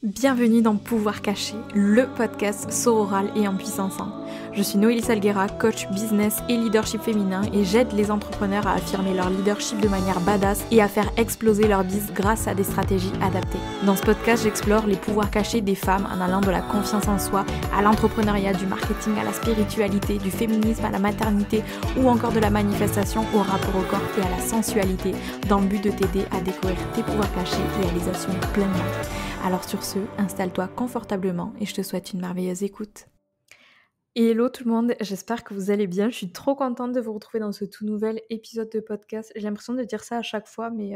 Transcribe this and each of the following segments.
Bienvenue dans Pouvoir Caché, le podcast sororal et en puissance 1. Je suis Noélie Salguera, coach business et leadership féminin et j'aide les entrepreneurs à affirmer leur leadership de manière badass et à faire exploser leur biz grâce à des stratégies adaptées. Dans ce podcast, j'explore les pouvoirs cachés des femmes en allant de la confiance en soi à l'entrepreneuriat, du marketing à la spiritualité, du féminisme à la maternité ou encore de la manifestation au rapport au corps et à la sensualité dans le but de t'aider à découvrir tes pouvoirs cachés et à les assumer pleinement. Alors sur ce, installe-toi confortablement et je te souhaite une merveilleuse écoute. Hello tout le monde, j'espère que vous allez bien. Je suis trop contente de vous retrouver dans ce tout nouvel épisode de podcast. J'ai l'impression de dire ça à chaque fois, mais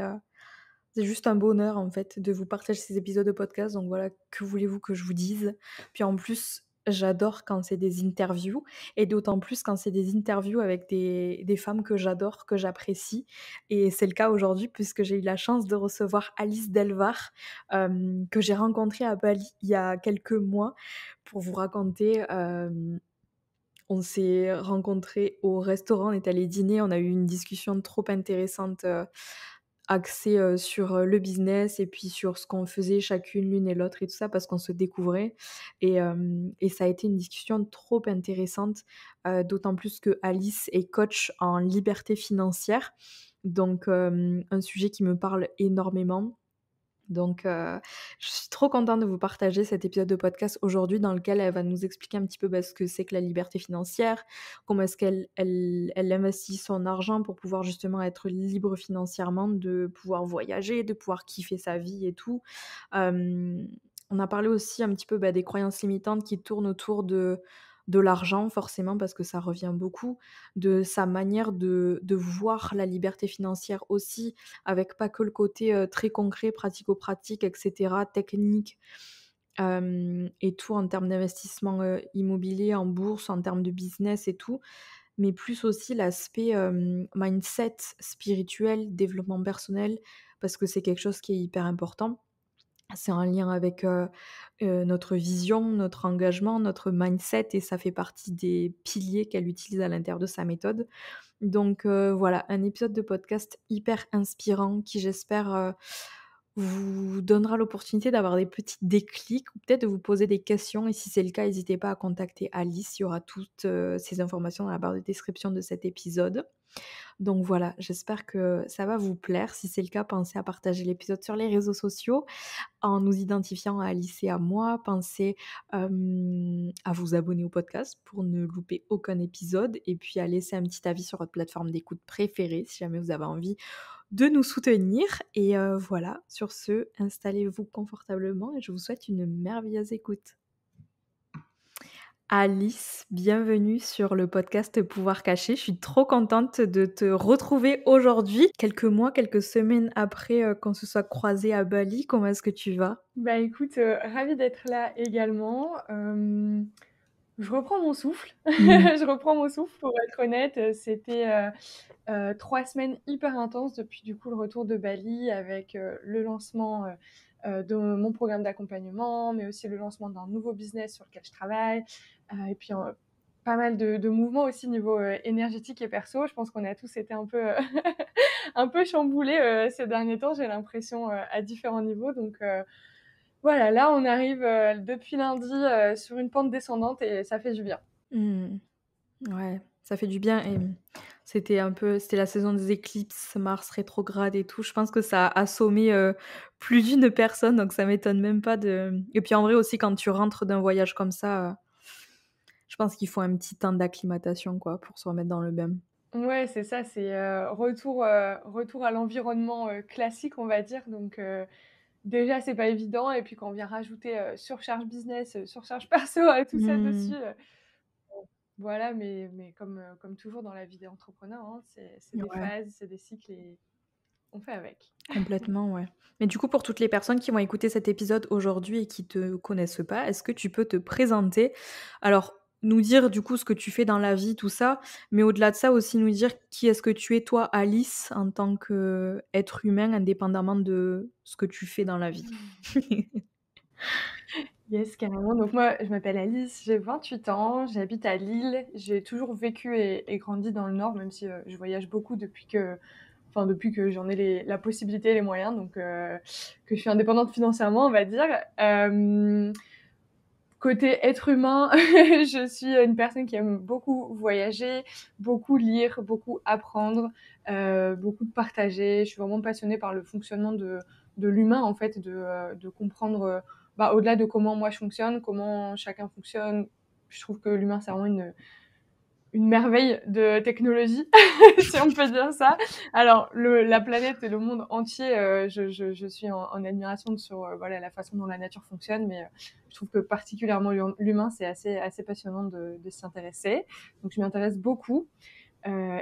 c'est juste un bonheur en fait de vous partager ces épisodes de podcast. Donc voilà, que voulez-vous que je vous dise? Puis en plus, j'adore quand c'est des interviews et d'autant plus quand c'est des interviews avec des femmes que j'adore, que j'apprécie. Et c'est le cas aujourd'hui puisque j'ai eu la chance de recevoir Alice Delvar que j'ai rencontrée à Bali il y a quelques mois. Pour vous raconter, on s'est rencontrés au restaurant, on est allés dîner, on a eu une discussion trop intéressante axée sur le business et puis sur ce qu'on faisait chacune l'une et l'autre et tout ça parce qu'on se découvrait et ça a été une discussion trop intéressante, d'autant plus que Alice est coach en liberté financière, donc un sujet qui me parle énormément. Donc, je suis trop contente de vous partager cet épisode de podcast aujourd'hui dans lequel elle va nous expliquer un petit peu ce que c'est que la liberté financière, comment est-ce qu'elle investit son argent pour pouvoir justement être libre financièrement, de pouvoir voyager, de pouvoir kiffer sa vie et tout. On a parlé aussi un petit peu des croyances limitantes qui tournent autour de l'argent forcément parce que ça revient beaucoup, de sa manière de voir la liberté financière aussi avec pas que le côté très concret, pratico-pratique, etc., technique, et tout en termes d'investissement immobilier, en bourse, en termes de business et tout, mais plus aussi l'aspect mindset, spirituel, développement personnel, parce que c'est quelque chose qui est hyper important. C'est en lien avec notre vision, notre engagement, notre mindset et ça fait partie des piliers qu'elle utilise à l'intérieur de sa méthode. Donc voilà, un épisode de podcast hyper inspirant qui j'espère vous donnera l'opportunité d'avoir des petits déclics ou peut-être de vous poser des questions et si c'est le cas, n'hésitez pas à contacter Alice, il y aura toutes ces informations dans la barre de description de cet épisode. Donc voilà, j'espère que ça va vous plaire. Si c'est le cas, pensez à partager l'épisode sur les réseaux sociaux en nous identifiant à Alice et à moi. Pensez à vous abonner au podcast pour ne louper aucun épisode et puis à laisser un petit avis sur votre plateforme d'écoute préférée si jamais vous avez envie de nous soutenir. Et voilà, sur ce, installez-vous confortablement et je vous souhaite une merveilleuse écoute. Alice, bienvenue sur le podcast Pouvoir Caché. Je suis trop contente de te retrouver aujourd'hui, quelques mois, quelques semaines après qu'on se soit croisés à Bali. Comment est-ce que tu vas? Bah écoute, ravie d'être là également. Je reprends mon souffle. Je reprends mon souffle pour être honnête. C'était 3 semaines hyper intenses depuis du coup le retour de Bali avec le lancement de mon programme d'accompagnement, mais aussi le lancement d'un nouveau business sur lequel je travaille. Et puis pas mal de mouvements aussi niveau énergétique et perso. Je pense qu'on a tous été un peu, un peu chamboulés ces derniers temps, j'ai l'impression, à différents niveaux. Donc voilà, là on arrive depuis lundi sur une pente descendante et ça fait du bien. Mmh. Ouais, ça fait du bien et c'était la saison des éclipses, Mars rétrograde et tout. Je pense que ça a assommé plus d'une personne, donc ça m'étonne même pas de. Et puis en vrai aussi, quand tu rentres d'un voyage comme ça, je pense qu'il faut un petit temps d'acclimatation quoi pour se remettre dans le bain. Ouais, c'est ça, c'est retour à l'environnement classique, on va dire. Donc déjà, c'est pas évident. Et puis quand on vient rajouter surcharge business, surcharge perso, tout ça Mmh. dessus, voilà. Mais comme toujours dans la vie d'entrepreneur, hein, c'est des Ouais. phases, c'est des cycles et on fait avec. Complètement, ouais. Mais du coup, pour toutes les personnes qui vont écouter cet épisode aujourd'hui et qui te connaissent pas, est-ce que tu peux te présenter? Alors, nous dire du coup ce que tu fais dans la vie, tout ça, mais au-delà de ça aussi nous dire qui est-ce que tu es toi, Alice, en tant qu'être humain, indépendamment de ce que tu fais dans la vie. Yes, carrément. Donc moi, je m'appelle Alice, j'ai 28 ans, j'habite à Lille. J'ai toujours vécu et grandi dans le Nord, même si je voyage beaucoup depuis que enfin depuis que j'en ai la possibilité et les moyens, donc que je suis indépendante financièrement, on va dire. Côté être humain, je suis une personne qui aime beaucoup voyager, beaucoup lire, beaucoup apprendre, beaucoup partager. Je suis vraiment passionnée par le fonctionnement de l'humain, en fait, de comprendre, au-delà de comment moi je fonctionne, comment chacun fonctionne. Je trouve que l'humain, c'est vraiment une merveille de technologie, si on peut dire ça. Alors, la planète et le monde entier, je suis en admiration sur voilà, la façon dont la nature fonctionne, mais je trouve que particulièrement l'humain, c'est assez passionnant de s'y intéresser. Donc, je m'y intéresse beaucoup.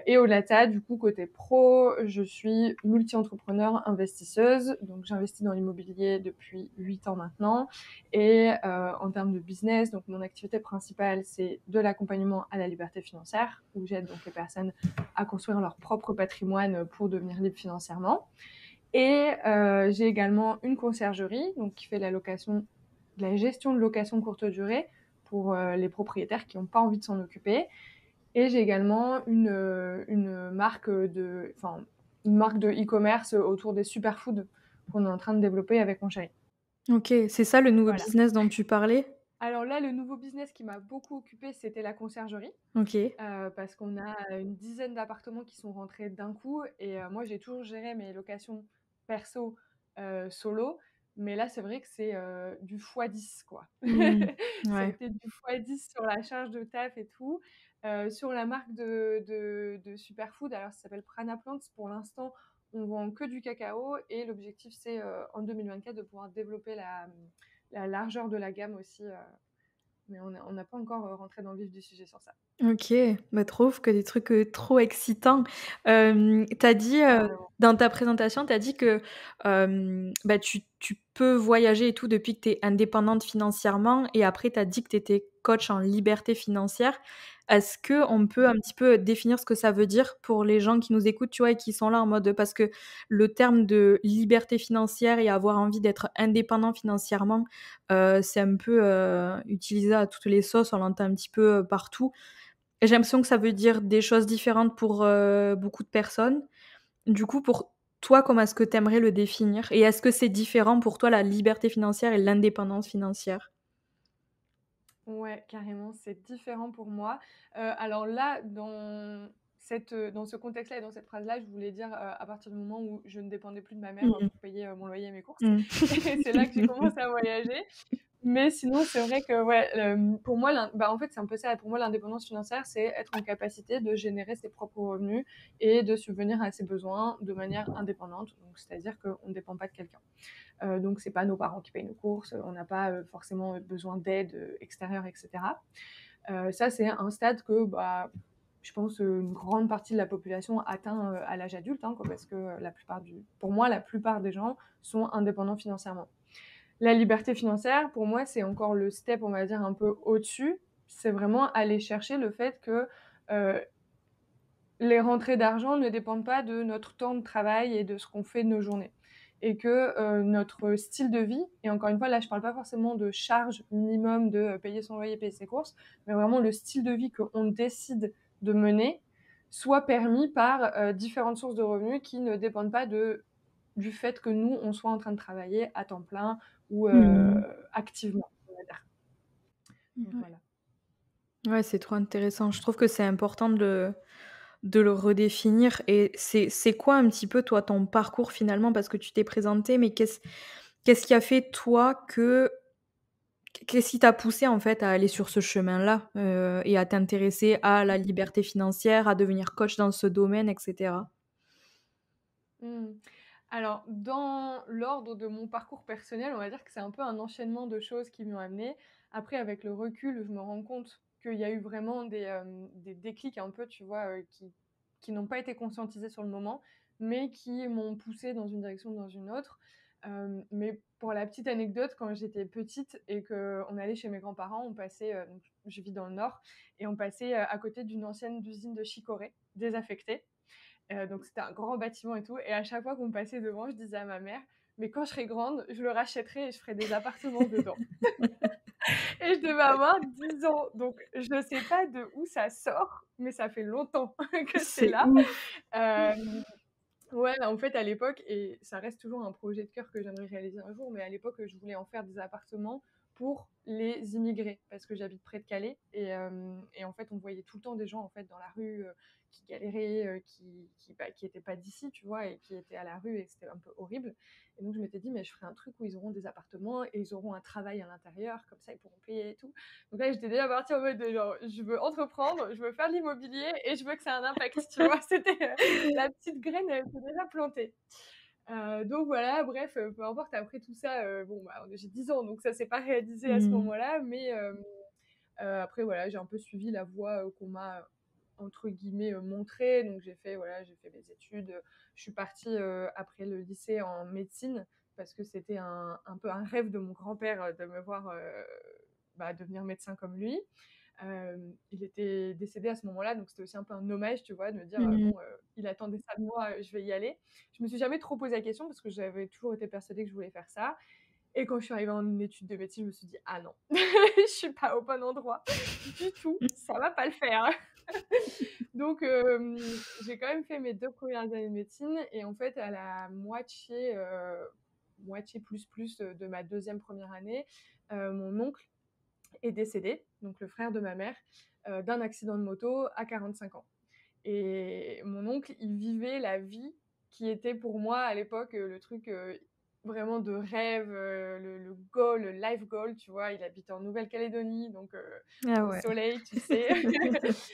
Et au-delà de ça, du coup, côté pro, je suis multi-entrepreneur investisseuse. Donc, j'investis dans l'immobilier depuis 8 ans maintenant. Et en termes de business, donc mon activité principale, c'est de l'accompagnement à la liberté financière, où j'aide donc les personnes à construire leur propre patrimoine pour devenir libres financièrement. Et j'ai également une conciergerie, donc qui fait de la gestion de location courte durée pour les propriétaires qui n'ont pas envie de s'en occuper. Et j'ai également une marque de e-commerce autour des superfoods qu'on est en train de développer avec mon chéri. OK, c'est ça le nouveau Voilà. business dont tu parlais? Alors là, le nouveau business qui m'a beaucoup occupée, c'était la conciergerie, OK. parce qu'on a une dizaine d'appartements qui sont rentrés d'un coup et moi, j'ai toujours géré mes locations perso, solo, mais là, c'est vrai que c'est du x10 quoi. Mmh. Ça a Ouais. été du x10 sur la charge de taf et tout. Sur la marque de superfood, alors ça s'appelle Prana Plants. Pour l'instant, on vend que du cacao et l'objectif, c'est en 2024 de pouvoir développer la largeur de la gamme aussi, mais on n'a pas encore rentré dans le vif du sujet sur ça. OK, bah, trouve que des trucs, trop excitants. Tu dit, Carrément. dans ta présentation, tu as dit que, bah, tu peux voyager et tout depuis que tu es indépendante financièrement et après tu as dit que tu étais coach en liberté financière. Est-ce qu'on peut un petit peu définir ce que ça veut dire pour les gens qui nous écoutent, tu vois? Et qui sont là en mode parce que le terme de liberté financière et avoir envie d'être indépendant financièrement, c'est un peu, utilisé à toutes les sauces, on l'entend un petit peu, partout. J'ai l'impression que ça veut dire des choses différentes pour, beaucoup de personnes. Du coup, pour toi, comment est-ce que tu aimerais le définir? Et est-ce que c'est différent pour toi la liberté financière et l'indépendance financière? Ouais, carrément, c'est différent pour moi. Alors là, dans ce contexte-là et dans cette phrase-là, je voulais dire, à partir du moment où je ne dépendais plus de ma mère, Mmh. pour payer, mon loyer et mes courses. Mmh. Et c'est là que j'ai commencé à voyager. Mais sinon, c'est vrai que ouais, pour moi, en fait, c'est un peu ça. Pour moi, l'indépendance financière, c'est être en capacité de générer ses propres revenus et de subvenir à ses besoins de manière indépendante. Donc, c'est-à-dire qu'on ne dépend pas de quelqu'un. Donc, c'est pas nos parents qui payent nos courses, on n'a pas forcément besoin d'aide extérieure, etc. Ça, c'est un stade que, je pense, une grande partie de la population atteint à l'âge adulte, hein, quoi, parce que pour moi, la plupart des gens sont indépendants financièrement. La liberté financière, pour moi, c'est encore le step, on va dire, un peu au-dessus. C'est vraiment aller chercher le fait que les rentrées d'argent ne dépendent pas de notre temps de travail et de ce qu'on fait de nos journées. Et que notre style de vie, et encore une fois, là, je ne parle pas forcément de charge minimum de payer son loyer, payer ses courses, mais vraiment le style de vie qu'on décide de mener, soit permis par différentes sources de revenus qui ne dépendent pas du fait que nous, on soit en train de travailler à temps plein ou Mmh. activement, on va dire. Donc Ouais. voilà. Ouais, c'est trop intéressant. Je trouve que c'est important de le redéfinir et c'est quoi un petit peu toi ton parcours finalement? Parce que tu t'es présenté, mais qu'est-ce qui a fait toi que qu'est-ce qui t'a poussé en fait à aller sur ce chemin-là, et à t'intéresser à la liberté financière, à devenir coach dans ce domaine et cetera? Mmh. Alors, dans l'ordre de mon parcours personnel, on va dire que c'est un peu un enchaînement de choses qui m'ont amenée. Après, avec le recul, je me rends compte qu'il y a eu vraiment des déclics un peu, tu vois, qui n'ont pas été conscientisés sur le moment, mais qui m'ont poussée dans une direction ou dans une autre. Mais pour la petite anecdote, quand j'étais petite et qu'on allait chez mes grands-parents, on passait, donc je vis dans le nord, et on passait à côté d'une ancienne usine de chicorée désaffectée. Donc c'était un grand bâtiment et tout, et à chaque fois qu'on passait devant, je disais à ma mère: «Mais quand je serai grande, je le rachèterai et je ferai des appartements dedans». Et je devais avoir 10 ans, donc je ne sais pas de où ça sort, mais ça fait longtemps que c'est C'est là. ouf. Hem Ouais, en fait, à l'époque, et ça reste toujours un projet de cœur que j'aimerais réaliser un jour, mais à l'époque, je voulais en faire des appartements pour les immigrés, parce que j'habite près de Calais, et en fait, on voyait tout le temps des gens en fait dans la rue qui galéraient, qui étaient pas d'ici, tu vois, et qui étaient à la rue, et c'était un peu horrible. Et donc, je m'étais dit, mais je ferai un truc où ils auront des appartements et ils auront un travail à l'intérieur, comme ça, ils pourront payer et tout. Donc là, j'étais déjà partie en mode de genre, je veux entreprendre, je veux faire de l'immobilier et je veux que ça ait un impact, tu vois. C'était la petite graine, elle était déjà plantée. Donc voilà, bref, peu importe, après tout ça, bon, bah, j'ai 10 ans, donc ça s'est pas réalisé à ce Mmh. moment-là, mais après, voilà, j'ai un peu suivi la voie qu'on m'a, entre guillemets, montrée. Donc j'ai fait, voilà, j'ai fait mes études. Je suis partie après le lycée en médecine parce que c'était un peu un rêve de mon grand-père de me voir devenir médecin comme lui. Il était décédé à ce moment-là, donc c'était aussi un peu un hommage, tu vois, de me dire Mmh. bon, il attendait ça de moi, je vais y aller. Je me suis jamais trop posé la question parce que j'avais toujours été persuadée que je voulais faire ça. Et quand je suis arrivée en études de médecine, je me suis dit ah non, je suis pas au bon endroit du tout, ça va pas le faire. Donc j'ai quand même fait mes 2 premières années de médecine, et en fait à la moitié, moitié plus de ma deuxième première année, mon oncle est décédé, donc le frère de ma mère, d'un accident de moto à 45 ans. Et mon oncle, il vivait la vie qui était pour moi à l'époque le truc vraiment de rêve, le goal, le life goal, tu vois. Il habite en Nouvelle-Calédonie, donc Ah au ouais. soleil, tu sais.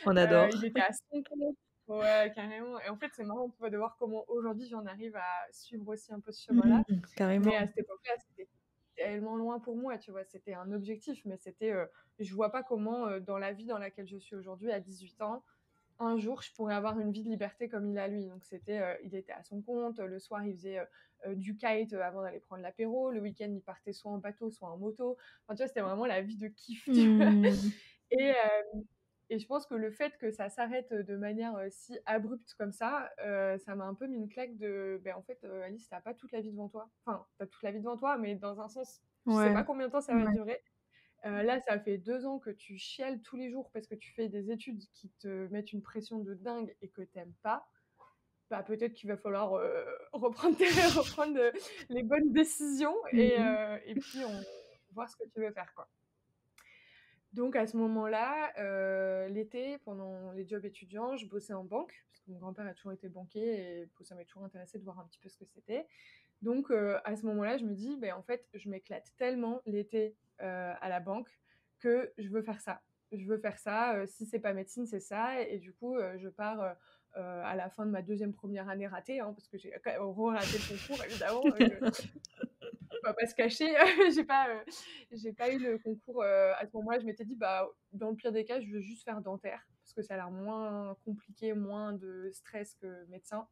On adore. Il était à son compte. Ouais, carrément. Et en fait, c'est marrant, tu vois, de voir comment aujourd'hui j'en arrive à suivre aussi un peu ce chemin-là. Mmh, carrément. Mais à cette époque-là, c'était tellement loin pour moi, tu vois. C'était un objectif, mais c'était, je vois pas comment, dans la vie dans laquelle je suis aujourd'hui, à 18 ans, un jour, je pourrais avoir une vie de liberté comme il a lui. Donc c'était, il était à son compte. Le soir, il faisait du kite avant d'aller prendre l'apéro. Le week-end, il partait soit en bateau, soit en moto. Enfin, tu vois, c'était vraiment la vie de kiff, tu vois. Mmh. Et, et je pense que le fait que ça s'arrête de manière si abrupte comme ça m'a un peu mis une claque de, ben, en fait, Alice, t'as pas toute la vie devant toi. Enfin, t'as toute la vie devant toi, mais dans un sens, tu sais Ouais. pas combien de temps ça va Ouais. durer. Là, ça fait 2 ans que tu chiales tous les jours parce que tu fais des études qui te mettent une pression de dingue et que t'aimes pas. Bah, peut-être qu'il va falloir reprendre, reprendre les bonnes décisions, Mmh. et puis on voir ce que tu veux faire, quoi. Donc à ce moment-là, l'été, pendant les jobs étudiants, je bossais en banque, parce que mon grand-père a toujours été banquier et ça m'a toujours intéressé de voir un petit peu ce que c'était. Donc à ce moment-là, je me dis: «Beh, en fait, je m'éclate tellement l'été, à la banque que je veux faire ça. Je veux faire ça, si c'est pas médecine, c'est ça», et du coup, je pars, à la fin de ma deuxième première année ratée, hein, parce que j'ai quand même re-raté le concours évidemment, on va pas se cacher, j'ai pas eu le concours, à ce moment-là. Je m'étais dit: «Bah, dans le pire des cas, je veux juste faire dentaire», parce que ça a l'air moins compliqué, moins de stress que médecin,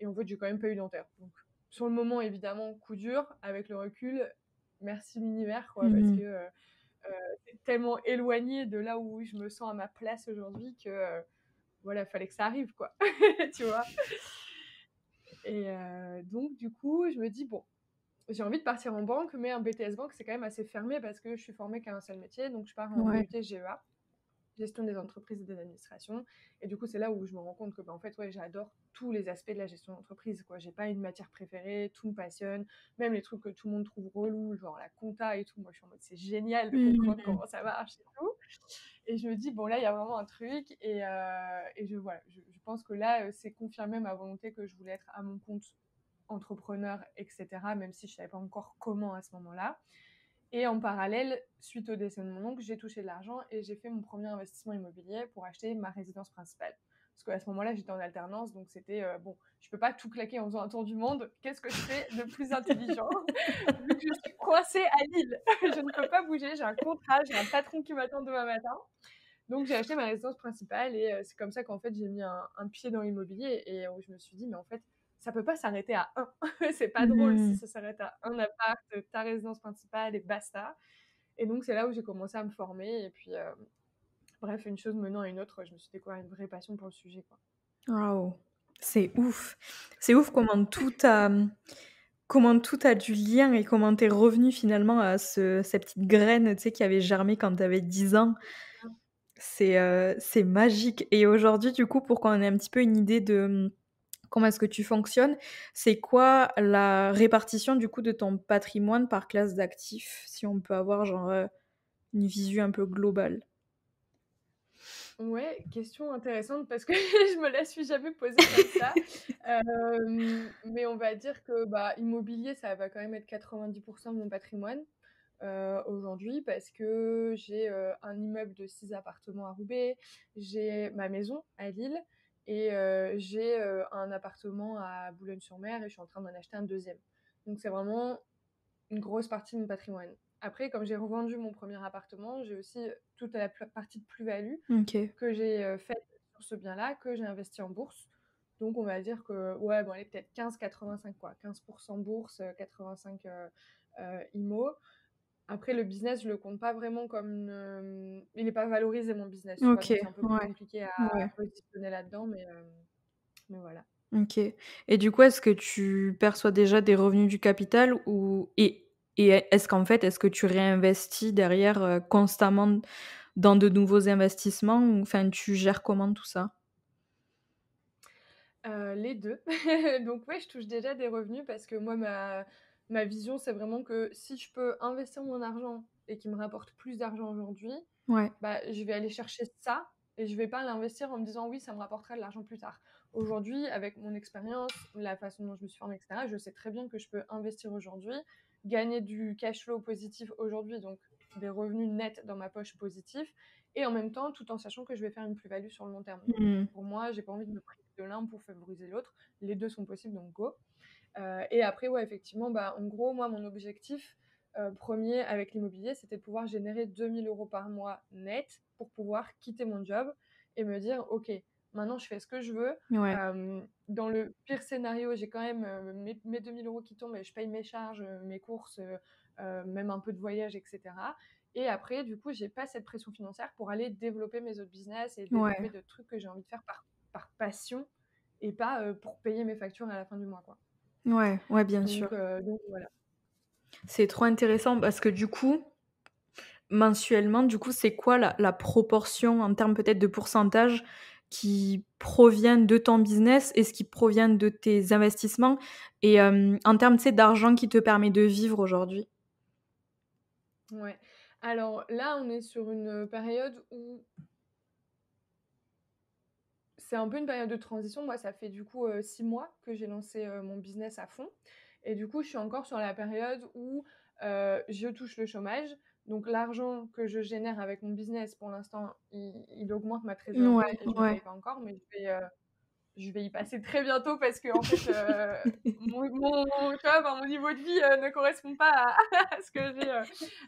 et en fait, j'ai quand même pas eu dentaire. Donc sur le moment, évidemment, coup dur. Avec le recul, merci l'univers, quoi, parce que, Mmh. c'est tellement éloigné de là où je me sens à ma place aujourd'hui que, voilà, fallait que ça arrive, quoi. Tu vois? Et donc du coup, je me dis: «Bon, j'ai envie de partir en banque, mais un BTS banque, c'est quand même assez fermé parce que je suis formée qu'à un seul métier, donc je pars en Ouais. BUT GEA, gestion des entreprises et des administrations. Et du coup, c'est là où je me rends compte que, bah, en fait, ouais, j'adore tous les aspects de la gestion d'entreprise, quoi. J'ai pas une matière préférée, tout me passionne, même les trucs que tout le monde trouve relous, genre la compta et tout. Moi, je suis en mode, c'est génial de comprendre Mmh. comment ça marche et tout. Et je me dis, bon, là, il y a vraiment un truc. Et voilà, je pense que là, c'est confirmé ma volonté que je voulais être à mon compte, entrepreneur, etc., même si je savais pas encore comment à ce moment-là. Et en parallèle, suite au décès de mon oncle, j'ai touché de l'argent et j'ai fait mon premier investissement immobilier pour acheter ma résidence principale. Parce qu'à ce moment-là, j'étais en alternance, donc c'était bon, je peux pas tout claquer en faisant un tour du monde. Qu'est-ce que je fais de plus intelligent vu que je suis coincée à Lille? Je ne peux pas bouger, j'ai un contrat, j'ai un patron qui m'attend demain matin. Donc j'ai acheté ma résidence principale, et c'est comme ça qu'en fait j'ai mis un pied dans l'immobilier, et où je me suis dit: «Mais en fait, ça peut pas s'arrêter à un. C'est pas drôle si Mmh. ça s'arrête à un appart, ta résidence principale et basta». Et donc c'est là où j'ai commencé à me former, et puis, bref, une chose menant à une autre, je me suis découvert une vraie passion pour le sujet, quoi. Waouh! C'est ouf. C'est ouf comment tout a du lien et comment tu es revenue finalement à cette petite graine, tu sais, qui avait germé quand tu avais 10 ans. C'est magique et aujourd'hui, du coup, pour qu'on ait un petit peu une idée de, comment est-ce que tu fonctionnes? C'est quoi la répartition du coup de ton patrimoine par classe d'actifs? Si on peut avoir genre, une visu un peu globale. Ouais, question intéressante parce que je me la suis jamais posée comme ça. Mais on va dire que, bah, immobilier, ça va quand même être 90 de mon patrimoine, aujourd'hui parce que j'ai, un immeuble de 6 appartements à Roubaix, j'ai ma maison à Lille et j'ai, un appartement à Boulogne-sur-Mer et je suis en train d'en acheter un deuxième. Donc c'est vraiment une grosse partie de mon patrimoine. Après, comme j'ai revendu mon premier appartement, j'ai aussi toute la partie de plus-value OK. que j'ai faite sur ce bien-là, que j'ai investi en bourse. Donc, on va dire que, ouais, bon, allez, peut-être 15-85, quoi. 15% bourse, 85 IMO. Après, le business, je le compte pas vraiment comme il n'est pas valorisé, mon business, tu vois. OK, Donc, c'est un peu plus ouais, compliqué à ouais. positionner là-dedans, mais voilà. OK, et du coup, est-ce que tu perçois déjà des revenus du capital ou et est-ce qu'en fait, est-ce que tu réinvestis derrière, constamment dans de nouveaux investissements ou enfin, tu gères comment tout ça? Les 2. Donc ouais, je touche déjà des revenus parce que moi, ma vision, c'est vraiment que si je peux investir mon argent et qu'il me rapporte plus d'argent aujourd'hui, Ouais. bah, je vais aller chercher ça et je vais pas l'investir en me disant: «Oui, ça me rapportera de l'argent plus tard». Aujourd'hui, avec mon expérience, la façon dont je me suis formée et cetera, je sais très bien que je peux investir aujourd'hui, gagner du cash flow positif aujourd'hui, donc des revenus nets dans ma poche positifs et en même temps, tout en sachant que je vais faire une plus-value sur le long terme. Donc Mmh. pour moi, j'ai pas envie de me priver de l'un pour favoriser l'autre. Les 2 sont possibles, donc go. Et après, ouais, effectivement, bah, en gros, moi, mon objectif, 1 avec l'immobilier, c'était de pouvoir générer 2 000 € par mois net pour pouvoir quitter mon job et me dire: «OK, maintenant je fais ce que je veux». Ouais. Dans le pire scénario, j'ai quand même, mes 2 000 € qui tombent et je paye mes charges, mes courses, même un peu de voyage et cetera et après, du coup, j'ai pas cette pression financière pour aller développer mes autres business et développer Ouais. d'autres trucs que j'ai envie de faire par passion et pas, pour payer mes factures à la fin du mois, quoi. Ouais, ouais, bien sûr. Donc voilà. C'est trop intéressant parce que du coup, mensuellement, du coup, c'est quoi la proportion en termes peut-être de pourcentage qui provient de ton business et ce qui provient de tes investissements? Et en termes, tu sais, d'argent qui te permet de vivre aujourd'hui? Ouais. Alors là, on est sur une période où c'est un peu une période de transition. Moi, ça fait du coup, 6 mois que j'ai lancé, mon business à fond et du coup, je suis encore sur la période où, je touche le chômage. Donc l'argent que je génère avec mon business, pour l'instant, il augmente ma Ouais, trésorerie et je le ouais. paye pas encore, mais je vais y passer très bientôt parce qu'en fait, tu vois, enfin, mon niveau de vie, ne correspond pas à à ce que j'ai,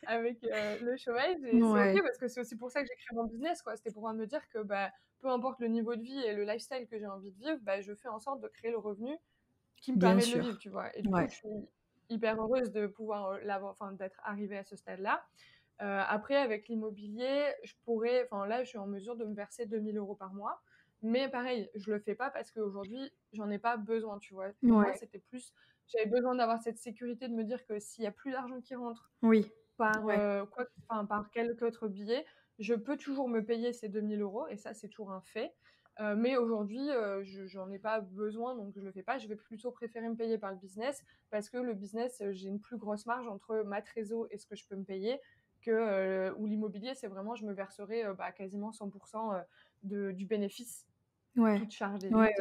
avec, le chômage et c'est OK Ouais, parce que c'est aussi pour ça que j'ai créé mon business, quoi. C'était pour me dire que, bah, peu importe le niveau de vie et le lifestyle que j'ai envie de vivre, bah, je fais en sorte de créer le revenu qui me bien permet de le vivre, sûr. tu vois? Et du coup, Ouais. je suis hyper heureuse de pouvoir, l'avoir enfin, d'être arrivée à ce stade-là. Après avec l'immobilier, je pourrais enfin là, je suis en mesure de me verser 2 000 € par mois. Mais pareil, je le fais pas parce qu'aujourd'hui, j'en ai pas besoin, tu vois? Pour moi, Ouais. c'était plus j'avais besoin d'avoir cette sécurité de me dire que s'il y a plus d'argent qui rentre Oui. par, Ouais. par quelque autre biais, je peux toujours me payer ces 2 000 € et ça, c'est toujours un fait. Mais aujourd'hui, je j'en ai pas besoin, donc je le fais pas. Je vais plutôt préférer me payer par le business parce que le business, j'ai une plus grosse marge entre ma trésor et ce que je peux me payer que, ou l'immobilier, c'est vraiment je me verserai, bah, quasiment 100 de du bénéfice, Ouais. toutes charges Ouais, déduites,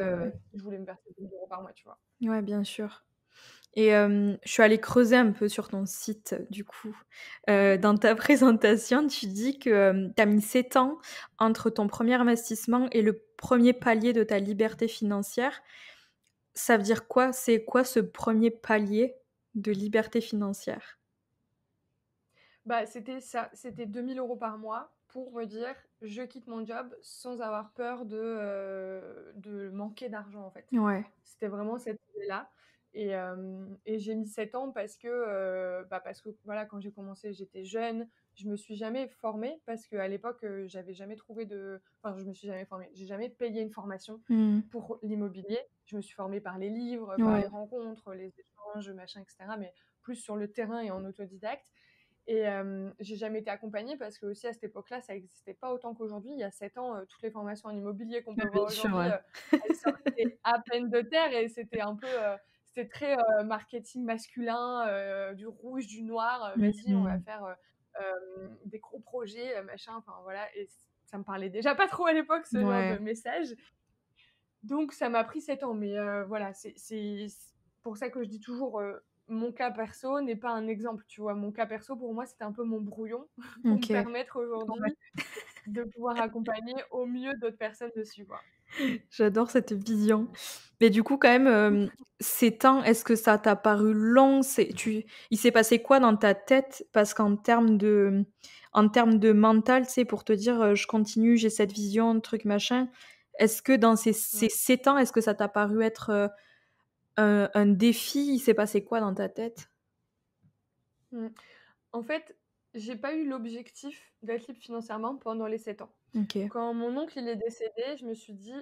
si je voulais me verser 2 000 € par mois, tu vois? ouais, bien sûr. Et je suis allée creuser un peu sur ton site, du coup. Dans ta présentation, tu dis que, tu as mis 7 ans entre ton premier investissement et le premier palier de ta liberté financière. Ça veut dire quoi? C'est quoi ce premier palier de liberté financière? Bah, c'était ça, c'était 2 000 € par mois pour me dire: «Je quitte mon job sans avoir peur de manquer d'argent», en fait. Ouais. C'était vraiment cette idée-là et j'ai mis 7 ans parce que voilà, quand j'ai commencé, j'étais jeune. Je me suis jamais formée parce qu'à l'époque, j'avais jamais trouvé de enfin, je me suis jamais formée. J'ai jamais payé une formation Mmh. pour l'immobilier. Je me suis formée par les livres, par Ouais. les rencontres, les échanges, machin et cetera, mais plus sur le terrain et en autodidacte Et j'ai jamais été accompagnée parce que aussi à cette époque-là, ça n'existait pas autant qu'aujourd'hui. Il y a 7 ans, toutes les formations en immobilier qu'on peut Ouais, bien voir sûr, aujourd'hui, ouais. elles sortaient à peine de terre et c'était un peu, c'était très, marketing masculin, du rouge, du noir, Mmh vas-y, on va mh. faire, des gros projets, machin, enfin voilà et ça me parlait déjà pas trop à l'époque ce genre de Ouais. message. Donc ça m'a pris 7 ans, mais voilà, c'est pour ça que je dis toujours, mon cas perso n'est pas un exemple, tu vois? Mon cas perso, pour moi, c'était un peu mon brouillon pour me OK. permettre Ouais. aujourd'hui de pouvoir accompagner au mieux d'autres personnes dessus, quoi. J'adore cette vision. Mais du coup, quand même, ces temps, est-ce que ça t'a paru long? Il s'est passé quoi dans ta tête? Parce qu'en termes de mental, tu sais, pour te dire, «Je continue, j'ai cette vision, truc machin», est-ce que dans ces Mmh. 7 ans, est-ce que ça t'a paru être, un défi? Il s'est passé quoi dans ta tête? Mmh. En fait, j'ai pas eu l'objectif d'être libre financièrement pendant les 7 ans. OK. Quand mon oncle, il est décédé, je me suis dit: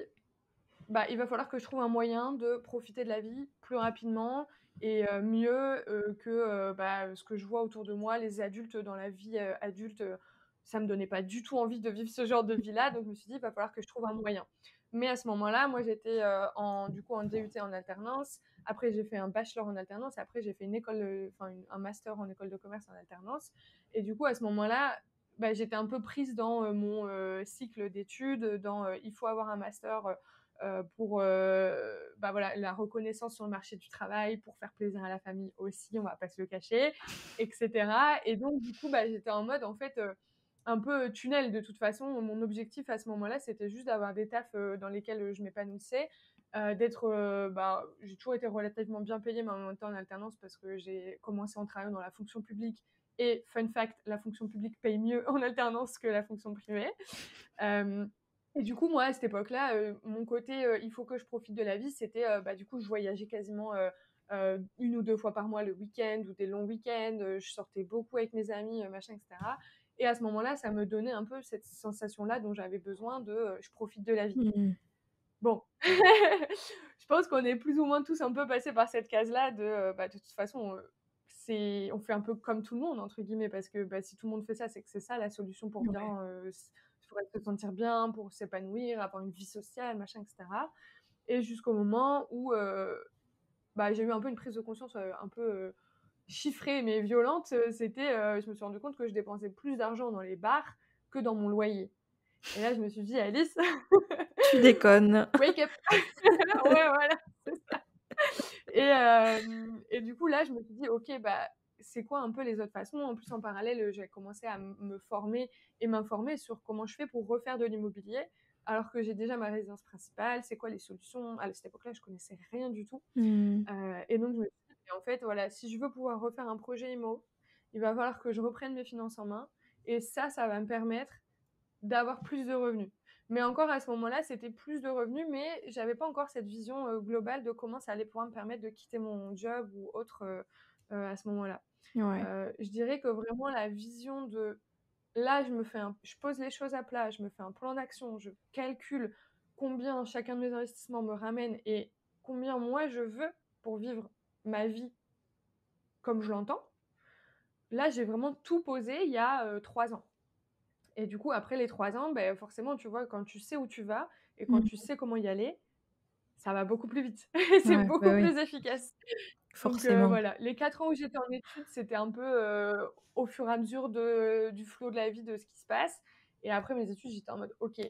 «Bah, il va falloir que je trouve un moyen de profiter de la vie plus rapidement et mieux, que, bah, ce que je vois autour de moi, les adultes dans la vie, adulte, ça me donnait pas du tout envie de vivre ce genre de vie-là, donc je me suis dit: «Il va falloir que je trouve un moyen». Mais à ce moment-là, moi, j'étais, du coup, en DUT en alternance. Après, j'ai fait un bachelor en alternance et après j'ai fait une école, enfin un master en école de commerce en alternance et du coup, à ce moment-là, bah, j'étais un peu prise dans, mon, cycle d'études, dans, il faut avoir un master, pour, bah, voilà, la reconnaissance sur le marché du travail, pour faire plaisir à la famille aussi, on va pas se le cacher et cetera et donc du coup, bah, j'étais en mode, en fait, un peu tunnel de toute façon. Mon objectif à ce moment-là, c'était juste d'avoir des tafs, dans lesquels, je m'épanouissais, d'être, bah, j'ai toujours été relativement bien payée, mais en même temps en alternance parce que j'ai commencé en travaillant dans la fonction publique et fun fact, la fonction publique paye mieux en alternance que la fonction privée. Hem Et du coup, moi, à cette époque-là, mon côté, il faut que je profite de la vie, c'était, bah, du coup, je voyageais quasiment, 1 ou 2 fois par mois le week-end ou des longs week-ends, je sortais beaucoup avec mes amis, machin et cetera et à ce moment-là, ça me donnait un peu cette sensation-là dont j'avais besoin de, je profite de la vie. Mmh. Bon, je pense qu'on est plus ou moins tous un peu passés par cette case-là de, bah, de toute façon, c'est on fait un peu «comme tout le monde» entre guillemets parce que, bah, si tout le monde fait ça, c'est que c'est ça la solution pour Ouais. bien, pour se sentir bien, pour s'épanouir, avoir une vie sociale, machin et cetera et jusqu'au moment où, bah, j'ai eu un peu une prise de conscience, un peu, chiffrée mais violente, c'était, je me suis rendu compte que je dépensais plus d'argent dans les bars que dans mon loyer et là, je me suis dit: «Alice, Tu déconnes. wake up!» Ouais, voilà, c'est ça et du coup, là, je me suis dit: «OK, bah, c'est quoi un peu les autres façons?» En plus, en parallèle, j'ai commencé à me former et m'informer sur comment je fais pour refaire de l'immobilier, alors que j'ai déjà ma résidence principale. C'est quoi les solutions? À cette époque-là, je connaissais rien du tout, Mmh. et donc je me suis dit: «Mais en fait, voilà, si je veux pouvoir refaire un projet IMO, il va falloir que je reprenne mes finances en main et ça va me permettre d'avoir plus de revenus». Mais encore à ce moment-là, c'était plus de revenus, mais j'avais pas encore cette vision, globale de comment ça allait pouvoir me permettre de quitter mon job ou autre, à ce moment-là. Ouais. Je dirais que vraiment la vision de là, je pose les choses à plat, je me fais un plan d'action, je calcule combien chacun de mes investissements me ramène et combien moi je veux pour vivre ma vie comme je l'entends. Là, j'ai vraiment tout posé il y a, 3 ans. Et du coup, après les 3 ans, beh, forcément, tu vois, quand tu sais où tu vas et quand Mmh. tu sais comment y aller, ça va beaucoup plus vite. C'est Ouais, bah, beaucoup oui, plus efficace. Donc forcément. voilà, les 4 ans où j'étais en études, c'était un peu, au fur et à mesure du flot de la vie, de ce qui se passe et après mes études, j'étais en mode: «OK,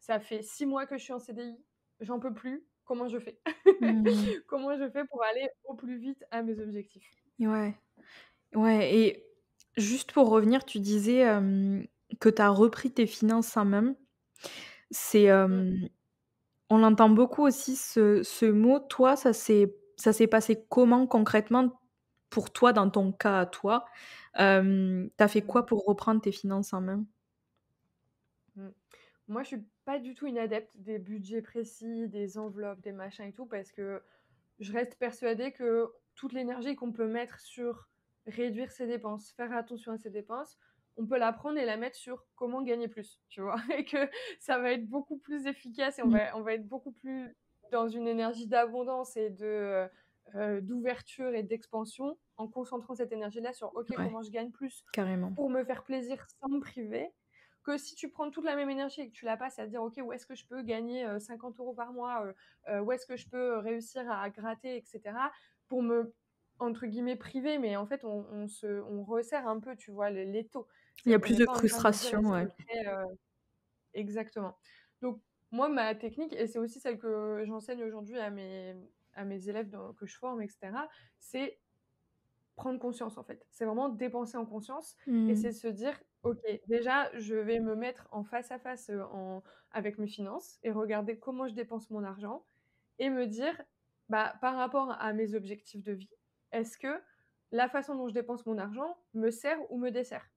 ça fait 6 mois que je suis en CDI, j'en peux plus, comment je fais?» Mmh. Comment je fais pour aller au plus vite à mes objectifs? Ouais. Ouais et juste pour revenir, tu disais, que tu as repris tes finances en main. C'est, Mmh. on entend beaucoup aussi ce mot. Toi, ça s'est passé comment concrètement pour toi, dans ton cas à toi? Tu as fait quoi Mmh. pour reprendre tes finances en main? Mmh. Moi, je suis pas du tout une adepte des budgets précis, des enveloppes, des machins et tout, parce que je reste persuadée que toute l'énergie qu'on peut mettre sur réduire ses dépenses, faire attention à ses dépenses, on peut la prendre et la mettre sur comment gagner plus, tu vois? Et que ça va être beaucoup plus efficace et on Mmh. va être beaucoup plus dans une énergie d'abondance et de, d'ouverture et d'expansion en concentrant cette énergie-là sur OK, Ouais, comment je gagne plus carrément. pour me faire plaisir sans me priver, que si tu prends toute la même énergie et que tu la passes à te dire OK, où est-ce que je peux gagner 50 euros par mois, où est-ce que je peux réussir à gratter, etc., pour me, entre guillemets, priver, mais en fait, on resserre un peu, tu vois, l'étau. Il y a On plus n'est de pas en train de dire frustration, est-ce ouais. qu'elle fait. Exactement. Donc, moi, ma technique, et c'est aussi celle que j'enseigne aujourd'hui à mes élèves que je forme, etc., c'est prendre conscience, en fait. C'est vraiment dépenser en conscience et Mmh. c'est se dire, OK, déjà, je vais me mettre en face à face avec mes finances et regarder comment je dépense mon argent et me dire, bah, par rapport à mes objectifs de vie, est-ce que la façon dont je dépense mon argent me sert ou me dessert?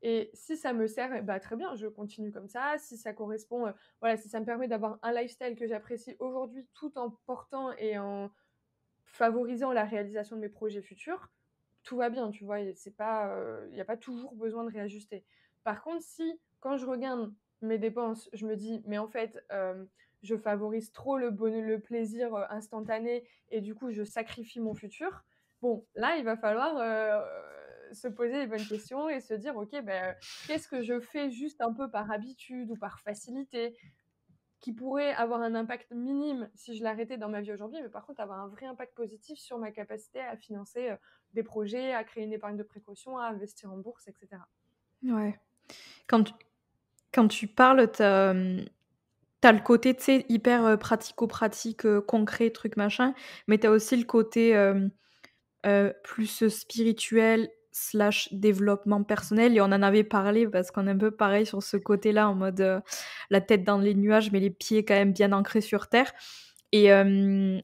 Et si ça me sert, eh bah, très bien, je continue comme ça. Si ça correspond, voilà, si ça me permet d'avoir un lifestyle que j'apprécie aujourd'hui, tout en portant et en favorisant la réalisation de mes projets futurs, tout va bien, tu vois? Et c'est pas, il y a pas toujours besoin de réajuster. Par contre, si, quand je regarde mes dépenses, je me dis: «Mais en fait, je favorise trop le plaisir, instantané et du coup, je sacrifie mon futur», bon, là, il va falloir, se poser les bonnes questions et se dire: «OK, ben, qu'est-ce que je fais juste un peu par habitude ou par facilité, qui pourrait avoir un impact minime si je l'arrêtais dans ma vie aujourd'hui, mais par contre avoir un vrai impact positif sur ma capacité à financer, des projets, à créer une épargne de précaution, à investir en bourse, et cetera». Ouais. Quand tu quand tu parles, tu le côté, tu sais, hyper, pratico-pratique, concret, truc machin, mais tu as aussi le côté, plus, spirituel slash développement personnel et on en avait parlé parce qu'on est un peu pareil sur ce côté-là en mode, la tête dans les nuages, mais les pieds quand même bien ancrés sur terre et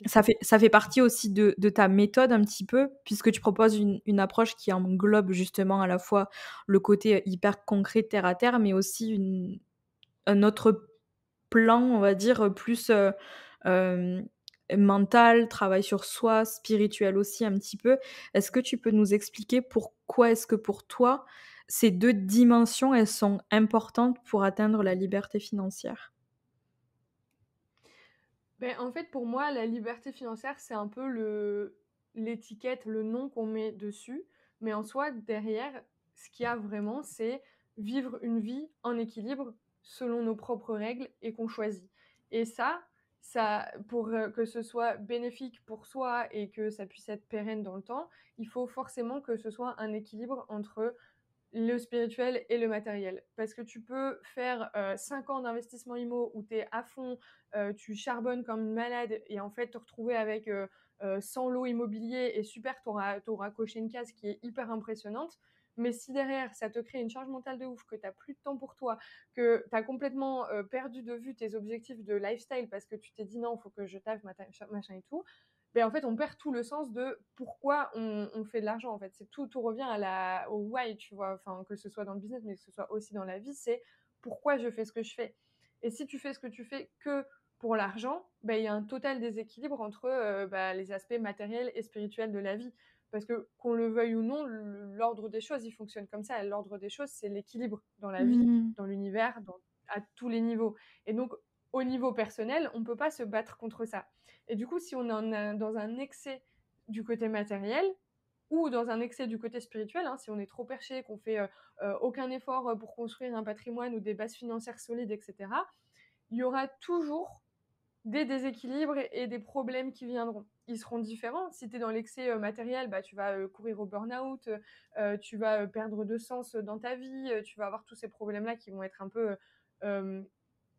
ça fait partie aussi de ta méthode un petit peu puisque tu proposes une approche qui englobe justement à la fois le côté, hyper concret, terre à terre, mais aussi un autre plan, on va dire, plus, hem, mental, travail sur soi, spirituel aussi un petit peu. Est-ce que tu peux nous expliquer pourquoi est-ce que pour toi, ces 2 dimensions, elles sont importantes pour atteindre la liberté financière? Ben en fait, pour moi, la liberté financière, c'est un peu l'étiquette, le nom qu'on met dessus, mais en soi, derrière, ce qu'il y a vraiment, c'est vivre une vie en équilibre selon nos propres règles et qu'on choisit. Et ça pour, que ce soit bénéfique pour soi et que ça puisse être pérenne dans le temps, il faut forcément que ce soit un équilibre entre le spirituel et le matériel. Parce que tu peux faire 5 ans d'investissement IMO où tu es à fond, tu charbonnes comme une malade et en fait te retrouver avec 100 lots immobiliers et super, tu auras coché une case qui est hyper impressionnante. Mais si derrière, ça te crée une charge mentale de ouf, que tu n'as plus de temps pour toi, que tu as complètement perdu de vue tes objectifs de lifestyle parce que tu t'es dit non, il faut que je taffe, machin et tout, ben en fait, on perd tout le sens de pourquoi on fait de l'argent, en fait. C'est tout revient au why, tu vois, enfin, que ce soit dans le business, mais que ce soit aussi dans la vie, c'est pourquoi je fais ce que je fais. Et si tu fais ce que tu fais que pour l'argent, ben, il y a un total déséquilibre entre bah, les aspects matériels et spirituels de la vie. Parce que qu'on le veuille ou non, l'ordre des choses, il fonctionne comme ça. L'ordre des choses, c'est l'équilibre dans la vie, Mmh. dans l'univers, à tous les niveaux. Et donc, au niveau personnel, on ne peut pas se battre contre ça. Et du coup, si on est dans un excès du côté matériel ou dans un excès du côté spirituel, hein, si on est trop perché, qu'on fait aucun effort pour construire un patrimoine ou des bases financières solides, etc., il y aura toujours des déséquilibres et des problèmes qui viendront. Ils seront différents. Si tu es dans l'excès matériel, bah, tu vas courir au burn-out, tu vas perdre de sens dans ta vie, tu vas avoir tous ces problèmes-là qui vont être un peu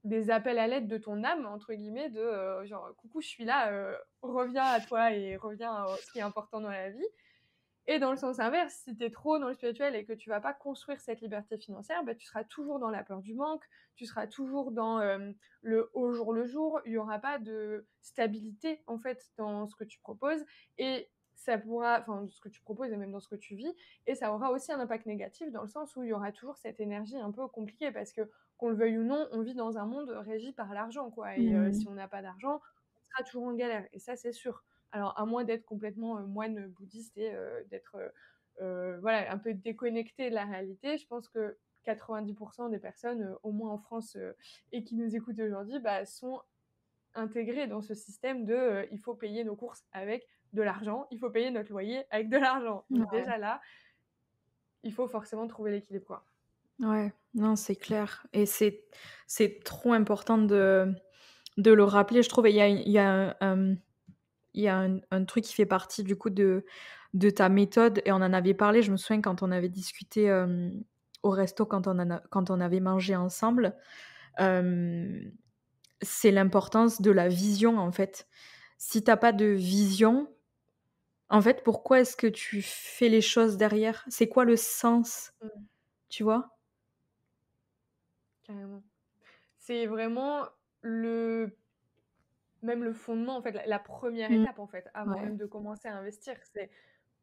des appels à l'aide de ton âme, entre guillemets, de genre coucou, je suis là, reviens à toi et reviens à ce qui est important dans la vie. Et dans le sens inverse, si tu es trop dans le spirituel et que tu vas pas construire cette liberté financière, bah, tu seras toujours dans la peur du manque, tu seras toujours dans le au jour le jour, il y aura pas de stabilité en fait dans ce que tu proposes et ça pourra, enfin ce que tu proposes et même dans ce que tu vis, et ça aura aussi un impact négatif dans le sens où il y aura toujours cette énergie un peu compliquée parce que qu'on le veuille ou non, on vit dans un monde régi par l'argent quoi, et si Mmh. on n'a pas d'argent, on sera toujours en galère et ça c'est sûr. Alors, à moins d'être complètement moine bouddhiste et d'être voilà, un peu déconnecté de la réalité, je pense que 90% des personnes, au moins en France, et qui nous écoutent aujourd'hui, bah, sont intégrées dans ce système de il faut payer nos courses avec de l'argent, il faut payer notre loyer avec de l'argent. Donc Ouais, déjà là, il faut forcément trouver l'équilibre, quoi. ouais, non, c'est clair et c'est trop important de le rappeler, je trouve et il y a un truc qui fait partie du coup de ta méthode et on en avait parlé, je me souviens quand on avait discuté, au resto quand on avait mangé ensemble, hem, c'est l'importance de la vision, en fait. Si tu as pas de vision, en fait, pourquoi est-ce que tu fais les choses derrière? C'est quoi le sens, Mmh, tu vois? carrément. C'est vraiment le même le fondement, en fait, la 1re Mmh, étape, en fait, avant ouais. même de commencer à investir. C'est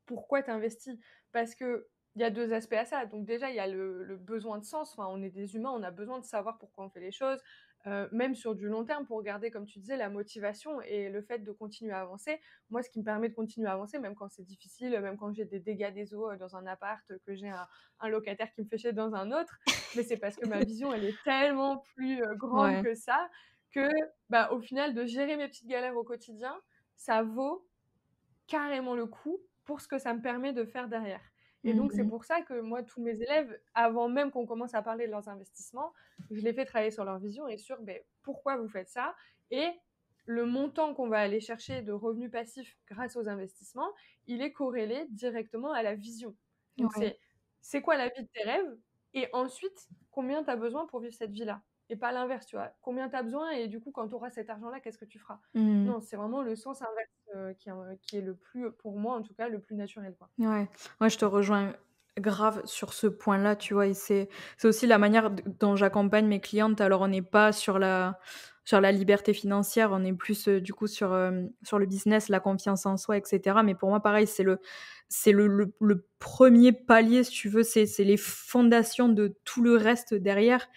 pourquoi tu investis? Parce qu'il y a 2 aspects à ça. Donc déjà, il y a le besoin de sens. Enfin, on est des humains, on a besoin de savoir pourquoi on fait les choses, même sur du long terme pour garder, comme tu disais, la motivation et le fait de continuer à avancer. Moi, ce qui me permet de continuer à avancer, même quand c'est difficile, même quand j'ai des dégâts des eaux, dans un appart, que j'ai un locataire qui me fait chier dans un autre, mais c'est parce que ma vision, elle est tellement plus, grande Ouais. que ça, que, bah, au final, de gérer mes petites galères au quotidien, ça vaut carrément le coup pour ce que ça me permet de faire derrière. Et Mmh donc c'est mh. pour ça que moi, tous mes élèves, avant même qu'on commence à parler de leurs investissements, je les fais travailler sur leur vision et sur, beh, pourquoi vous faites ça? Et le montant qu'on va aller chercher de revenus passifs grâce aux investissements, il est corrélé directement à la vision. Donc Ouais. c'est quoi la vie de tes rêves? Et ensuite, combien tu as besoin pour vivre cette vie-là? Et pas l'inverse, tu vois? Combien tu as besoin et du coup, quand tu auras cet argent-là, qu'est-ce que tu feras? Mmh. Non, c'est vraiment le sens inverse, qui est le plus, pour moi en tout cas, le plus naturel, quoi. Ouais. Ouais, je te rejoins grave sur ce point-là, tu vois? Et c'est aussi la manière dont j'accompagne mes clientes. Alors, on n'est pas sur la liberté financière, on est plus, du coup, sur le business, la confiance en soi et cetera. Mais pour moi, pareil, c'est le 1er palier, si tu veux, c'est les fondations de tout le reste derrière.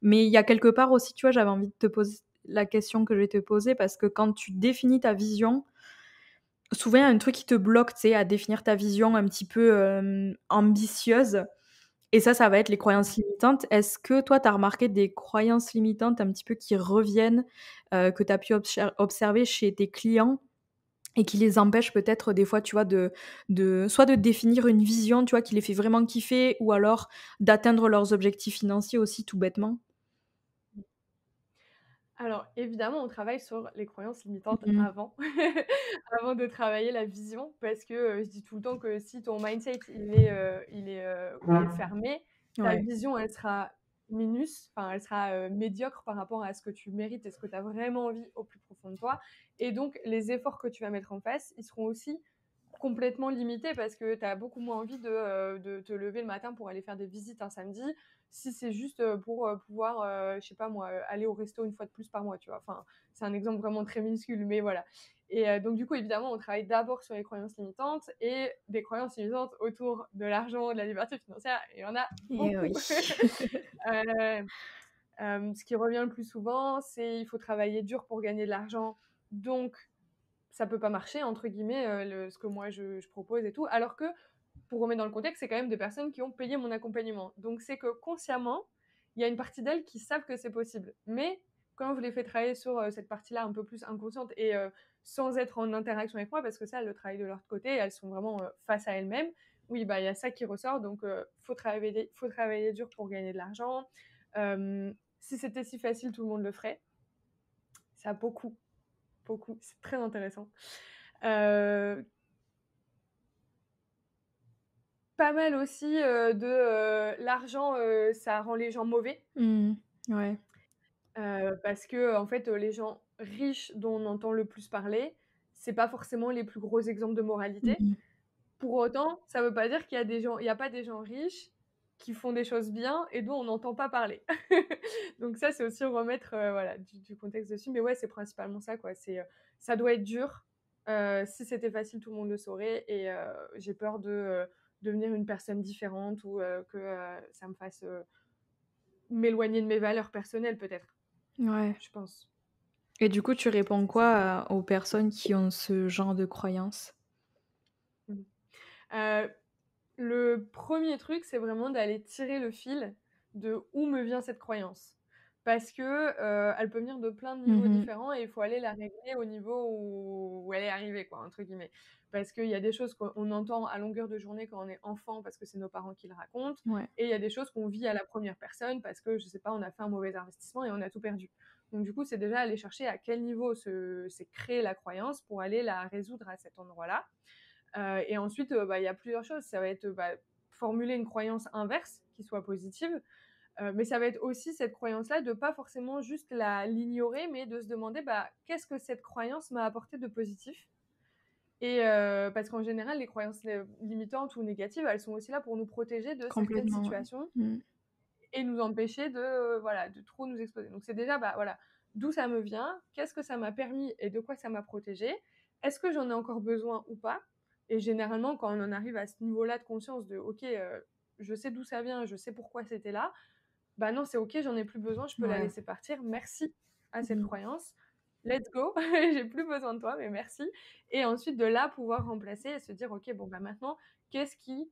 Mais il y a quelque part aussi, tu vois, j'avais envie de te poser la question que je vais te poser parce que quand tu définis ta vision, souvent, il y a un truc qui te bloque, tu sais, à définir ta vision un petit peu, ambitieuse et ça va être les croyances limitantes. Est-ce que toi, tu as remarqué des croyances limitantes un petit peu qui reviennent, que tu as pu observer chez tes clients et qui les empêchent peut-être des fois, tu vois, de soit de définir une vision, tu vois, qui les fait vraiment kiffer ou alors d'atteindre leurs objectifs financiers aussi tout bêtement? Alors évidemment, on travaille sur les croyances limitantes Mmh. avant, avant de travailler la vision parce que, je dis tout le temps que si ton mindset il est fermé, ta Ouais. vision elle sera enfin elle sera, médiocre par rapport à ce que tu mérites et ce que tu as vraiment envie au plus profond de toi et donc les efforts que tu vas mettre en face, ils seront aussi complètement limité parce que tu as beaucoup moins envie de te lever le matin pour aller faire des visites un samedi, si c'est juste, pour, pouvoir, je sais pas moi, aller au resto une fois de plus par mois, tu vois? Enfin, c'est un exemple vraiment très minuscule, mais voilà et donc du coup, évidemment, on travaille d'abord sur les croyances limitantes et des croyances limitantes autour de l'argent, de la liberté financière, il y en a Eh oui. beaucoup. Heu, ce qui revient le plus souvent, c'est: «Il faut travailler dur pour gagner de l'argent, donc ça peut pas marcher» entre guillemets, ce que moi je propose et tout. Alors que, pour remettre dans le contexte, c'est quand même des personnes qui ont payé mon accompagnement. Donc c'est que consciemment, il y a une partie d'elles qui savent que c'est possible. Mais quand je les fais travailler sur, cette partie-là un peu plus inconsciente et sans être en interaction avec moi, parce que ça, elles le travaillent de leur côté, elles sont vraiment, face à elles-mêmes. Oui, bah, il y a ça qui ressort, donc faut travailler dur pour gagner de l'argent. Si c'était si facile, tout le monde le ferait. Ça, beaucoup, beaucoup, c'est très intéressant. Heu, Pas mal aussi, l'argent, ça rend les gens mauvais. Mmh. Ouais. Parce que en fait, les gens riches dont on entend le plus parler, c'est pas forcément les plus gros exemples de moralité. Mmh. Pour autant, ça veut pas dire il y a pas des gens riches qui font des choses bien et dont on n'entend pas parler. Donc ça, c'est aussi remettre, voilà, du contexte dessus. Mais ouais, c'est principalement ça, quoi. Ça doit être dur. Si c'était facile, tout le monde le saurait et j'ai peur de, devenir une personne différente ou que, ça me fasse, m'éloigner de mes valeurs personnelles peut-être, Ouais. je pense. Et du coup, tu réponds C'est ça. quoi, aux personnes qui ont ce genre de croyances? Mmh. Heu, le premier truc, c'est vraiment d'aller tirer le fil de où me vient cette croyance. parce que, elle peut venir de plein de niveaux Mmh. différents et il faut aller la régler au niveau où elle est arrivée quoi, entre guillemets. Parce qu'il y a des choses qu'on entend à longueur de journée quand on est enfant parce que c'est nos parents qui le racontent Ouais. et il y a des choses qu'on vit à la première personne parce que, je sais pas, on a fait un mauvais investissement et on a tout perdu. Donc du coup, c'est déjà aller chercher à quel niveau s'est créée la croyance pour aller la résoudre à cet endroit-là. Et ensuite, il y a plusieurs choses. Ça va être, formuler une croyance inverse qui soit positive. Mais ça va être aussi cette croyance-là de pas forcément juste l'ignorer, mais de se demander, qu'est-ce que cette croyance m'a apporté de positif? Et parce qu'en général, les croyances limitantes ou négatives, elles sont aussi là pour nous protéger de certaines Complètement, ouais. situations Mmh. et nous empêcher de, voilà, de trop nous exposer. Donc c'est déjà, voilà, d'où ça me vient? Qu'est-ce que ça m'a permis et de quoi ça m'a protégée? Est-ce que j'en ai encore besoin ou pas? Et généralement, quand on en arrive à ce niveau-là de conscience de: «OK, je sais d'où ça vient, je sais pourquoi c'était là», bah non, c'est OK, j'en ai plus besoin, je peux la Ouais. laisser partir. Merci à cette Mmh. croyance. Let's go, j'ai plus besoin de toi, mais merci. Et ensuite de là, pouvoir remplacer et se dire: «OK, bon, maintenant, qu'est-ce qui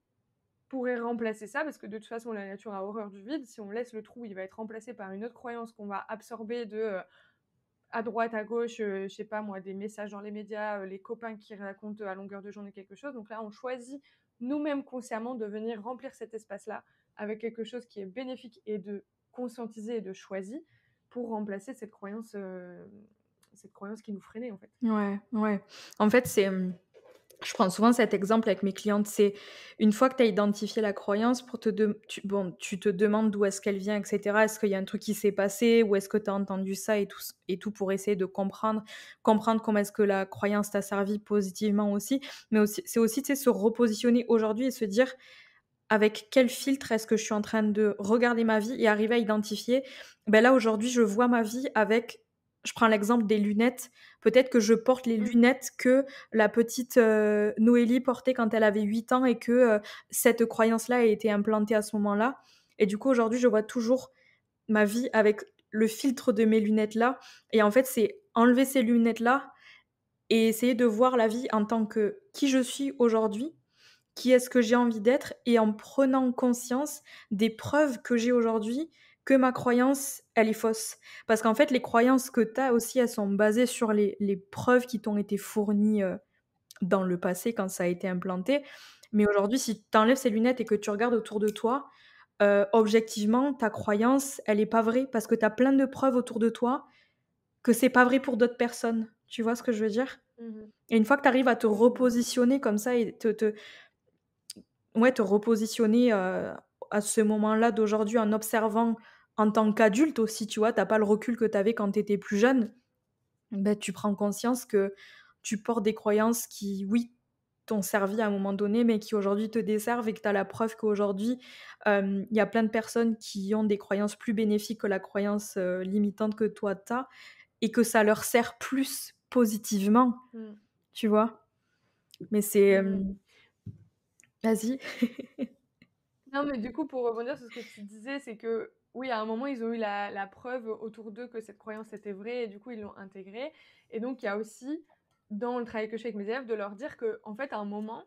pourrait remplacer ça?» Parce que de toute façon, la nature a horreur du vide. Si on laisse le trou, il va être remplacé par une autre croyance qu'on va absorber à droite, à gauche, je sais pas moi, des messages dans les médias, les copains qui racontent à longueur de journée quelque chose. Donc là, on choisit nous-mêmes consciemment de venir remplir cet espace-là avec quelque chose qui est bénéfique et de conscientiser et de choisi pour remplacer cette croyance qui nous freinait, en fait. Ouais, ouais. En fait, je prends souvent cet exemple avec mes clientes, c'est une fois que tu as identifié la croyance pour tu te demandes d'où est-ce qu'elle vient et cetera. Est-ce qu'il y a un truc qui s'est passé ou est-ce que tu as entendu ça et tout pour essayer de comprendre comment est-ce que la croyance t'a servi positivement aussi. Mais aussi c'est aussi, tu sais, se repositionner aujourd'hui et se dire: «Avec quel filtre est-ce que je suis en train de regarder ma vie?» et arriver à identifier, là, aujourd'hui, je vois ma vie avec je prends l'exemple des lunettes. Peut-être que je porte les Mmh. lunettes que la petite, Noélie portait quand elle avait 8 ans et que, cette croyance-là a été implantée à ce moment-là et du coup, aujourd'hui, je vois toujours ma vie avec le filtre de mes lunettes-là et en fait, c'est enlever ces lunettes-là et essayer de voir la vie en tant que qui je suis aujourd'hui, qui est-ce que j'ai envie d'être et en prenant conscience des preuves que j'ai aujourd'hui que ma croyance, elle est fausse. Parce qu'en fait, les croyances que tu as aussi, elles sont basées sur les preuves qui t'ont été fournies, dans le passé quand ça a été implanté. Mais aujourd'hui, si tu enlèves ces lunettes et que tu regardes autour de toi, objectivement, ta croyance, elle est pas vraie parce que tu as plein de preuves autour de toi que c'est pas vrai pour d'autres personnes. Tu vois ce que je veux dire? Mmh. Et une fois que tu arrives à te Oui, oui. repositionner comme ça et te repositionner, à ce moment-là d'aujourd'hui en observant en tant qu'adulte aussi, tu vois? Tu as pas le recul que tu avais quand tu étais plus jeune. Tu prends conscience que tu portes des croyances qui, oui, t'ont servi à un moment donné, mais qui aujourd'hui te desservent et que tu as la preuve qu'aujourd'hui, il y a plein de personnes qui ont des croyances plus bénéfiques que la croyance, limitante que toi tu as et que ça leur sert plus positivement, Mmh. tu vois? Mais c'est, Mmh. vas-y. Non, mais du coup, pour rebondir sur ce que tu disais, c'est que oui, à un moment, ils ont eu la preuve autour d'eux que cette croyance était vraie et du coup, ils l'ont intégrée. Et donc, il y a aussi, dans le travail que je fais avec mes élèves, de leur dire que, en fait, à un moment,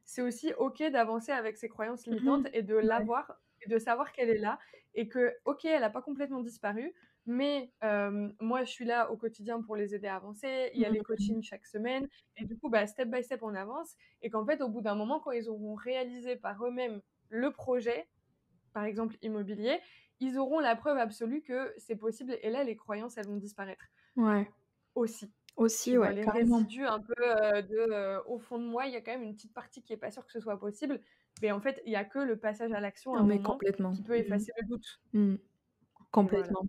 c'est aussi OK d'avancer avec ses croyances limitantes Mmh. et de Ouais. l'avoir et de savoir qu'elle est là et que, OK, elle a pas complètement disparu, mais moi, je suis là au quotidien pour les aider à avancer. Il y a les Mmh. coachings chaque semaine et du coup, step by step, on avance et qu'en fait, au bout d'un moment, quand ils auront réalisé par eux-mêmes le projet, par exemple immobilier, ils auront la preuve absolue que c'est possible et là, les croyances, elles vont disparaître Ouais. aussi. Tu Aussi, vois? ouais, Les carrément. résidus un peu, au fond de moi, il y a quand même une petite partie qui est pas sûre que ce soit possible, mais en fait, il y a que le passage à l'action à Non, un mais moment complètement. qui peut Mmh. effacer le doute Mmh. et voilà. Complètement.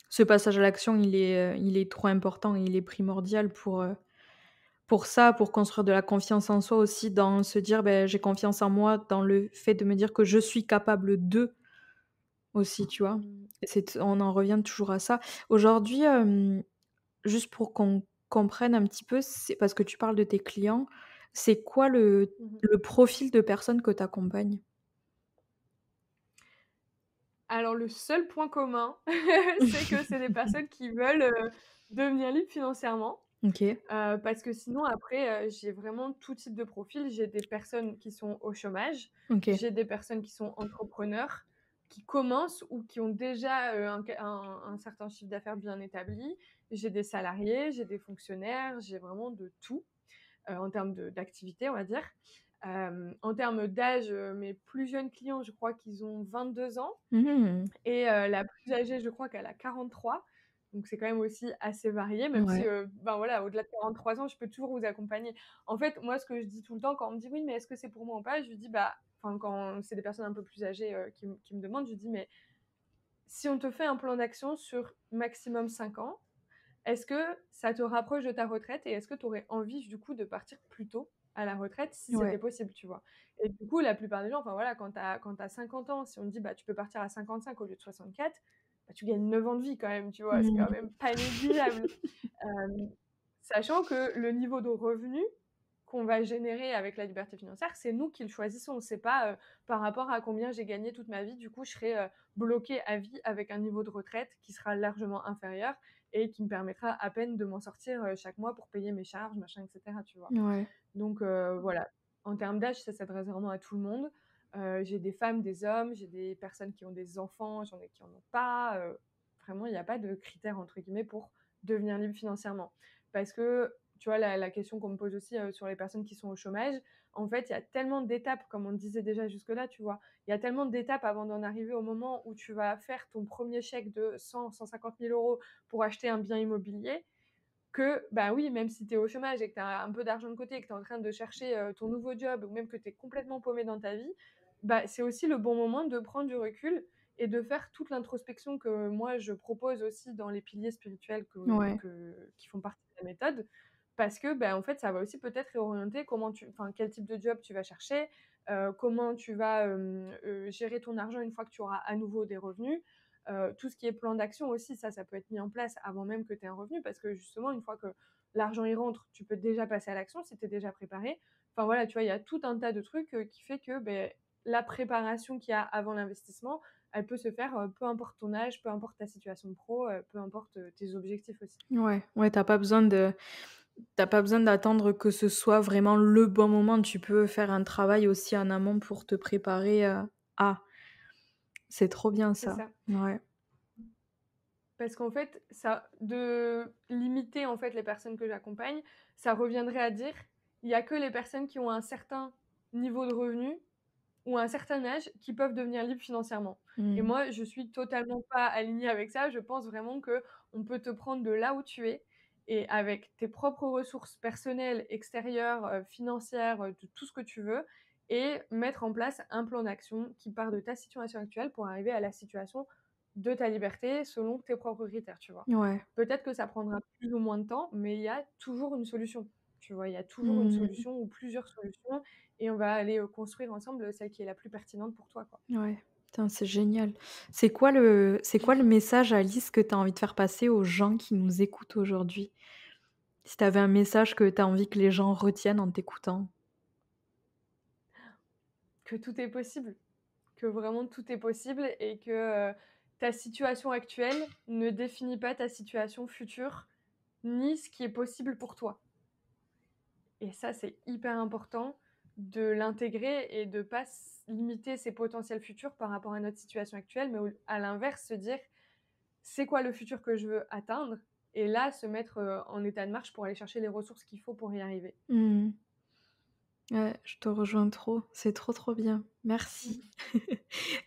Ce passage à l'action, il est trop important, il est primordial pour ça, pour construire de la confiance en soi aussi, dans se dire: «J'ai confiance en moi», dans le fait de me dire que je suis capable de, aussi, tu vois? Mmh. Et on en revient toujours à ça. Aujourd'hui, juste pour qu'on comprenne un petit peu, c'est parce que tu parles de tes clients, c'est quoi Mmh. le profil de personnes que tu accompagnes? Alors le seul point commun, c'est que c'est des personnes qui veulent, devenir libres financièrement, OK, parce que sinon après, j'ai vraiment tout type de profil. J'ai des personnes qui sont au chômage, OK. j'ai des personnes qui sont entrepreneurs, qui commencent ou qui ont déjà un certain chiffre d'affaires bien établi. J'ai des salariés, j'ai des fonctionnaires, j'ai vraiment de tout en termes d'activité, on va dire. En termes d'âge, mes plus jeunes clients, je crois qu'ils ont 22 ans Mmh. et la plus âgée, je crois qu'elle a 43. Donc c'est quand même aussi assez varié, même si, Ouais. ben voilà, au-delà de 43 ans, je peux toujours vous accompagner. En fait, moi, ce que je dis tout le temps quand on me dit: «Oui, mais est-ce que c'est pour moi ou pas?» Je lui dis: «Bah» enfin, quand c'est des personnes un peu plus âgées, qui me demandent, je lui dis: «Mais si on te fait un plan d'action sur maximum 5 ans, est-ce que ça te rapproche de ta retraite et est-ce que tu aurais envie, du coup, de partir plus tôt à la retraite si c'était Ouais. possible?» tu vois? Et du coup, la plupart des gens, enfin voilà, quand tu as 50 ans, si on te dit: «Bah, tu peux partir à 55 au lieu de 64», bah, tu gagnes 9 ans de vie quand même, tu vois? C'est quand Mmh. même pas négligeable. Hem, Sachant que le niveau de revenu qu'on va générer avec la liberté financière, c'est nous qui le choisissons. C'est pas, par rapport à combien j'ai gagné toute ma vie, du coup, je serai, bloquée à vie avec un niveau de retraite qui sera largement inférieur et qui me permettra à peine de m'en sortir, chaque mois pour payer mes charges, machin et cetera, tu vois? Ouais. Donc voilà, en termes d'âge, ça s'adresse vraiment à tout le monde. J'ai des femmes, des hommes, j'ai des personnes qui ont des enfants, j'en ai qui en ont pas, vraiment il y a pas de «critères» entre guillemets pour devenir libre financièrement. Parce que, tu vois, la question qu'on me pose aussi, sur les personnes qui sont au chômage, en fait, il y a tellement d'étapes, comme on le disait déjà jusque-là, tu vois? Il y a tellement d'étapes avant d'en arriver au moment où tu vas faire ton premier chèque de 100-150 000 € pour acheter un bien immobilier, que, bah, oui, même si tu es au chômage et que tu as un peu d'argent de côté et que tu es en train de chercher, ton nouveau job ou même que tu es complètement paumé dans ta vie, bah, c'est aussi le bon moment de prendre du recul et de faire toute l'introspection que moi je propose aussi dans les piliers spirituels Ouais. qui font partie de la méthode. Parce que, bah, en fait, ça va aussi peut-être réorienter quel type de job tu vas chercher, comment tu vas, gérer ton argent une fois que tu auras à nouveau des revenus. Tout ce qui est plan d'action aussi, ça peut être mis en place avant même que tu aies un revenu parce que justement, une fois que l'argent y rentre, tu peux déjà passer à l'action si tu es déjà préparé. Enfin voilà, tu vois, il y a tout un tas de trucs, qui fait que, beh, la préparation qu'il y a avant l'investissement, elle peut se faire, peu importe ton âge, peu importe ta situation pro, peu importe, tes objectifs aussi. Ouais. Ouais, tu pas besoin d'attendre que ce soit vraiment le bon moment. Tu peux faire un travail aussi en amont pour te préparer, à. C'est trop bien C'est ça. ça. Ouais. Parce qu'en fait, ça de limiter, en fait, les personnes que j'accompagne, ça reviendrait à dire: il y a que les personnes qui ont un certain niveau de revenu ou un certain âge qui peuvent devenir libres financièrement. Et Mmh. moi, je suis totalement pas alignée avec ça. Je pense vraiment que on peut te prendre de là où tu es et avec tes propres ressources personnelles, extérieures, financières, de tout ce que tu veux et mettre en place un plan d'action qui part de ta situation actuelle pour arriver à la situation de ta liberté selon tes propres critères, tu vois? Ouais. Peut-être que ça prendra plus ou moins de temps, mais il y a toujours une solution, tu vois? Il y a toujours une Mmh. solution ou plusieurs solutions et on va aller, construire ensemble, celle qui est la plus pertinente pour toi, quoi. Ouais. Putain, c'est génial. C'est quoi le message, Alice, que tu as envie de faire passer aux gens qui nous écoutent aujourd'hui? Si tu avais un message que tu as envie que les gens retiennent en t'écoutant? Que tout est possible, que vraiment tout est possible et que, ta situation actuelle ne définit pas ta situation future, ni ce qui est possible pour toi. Et ça, c'est hyper important de l'intégrer et de pas limiter ses potentiels futurs par rapport à notre situation actuelle, mais à l'inverse, se dire: «C'est quoi le futur que je veux atteindre?» et là, se mettre, en état de marche pour aller chercher les ressources qu'il faut pour y arriver. Mmh. Ouais, je te rejoins trop. C'est trop, trop bien. Merci.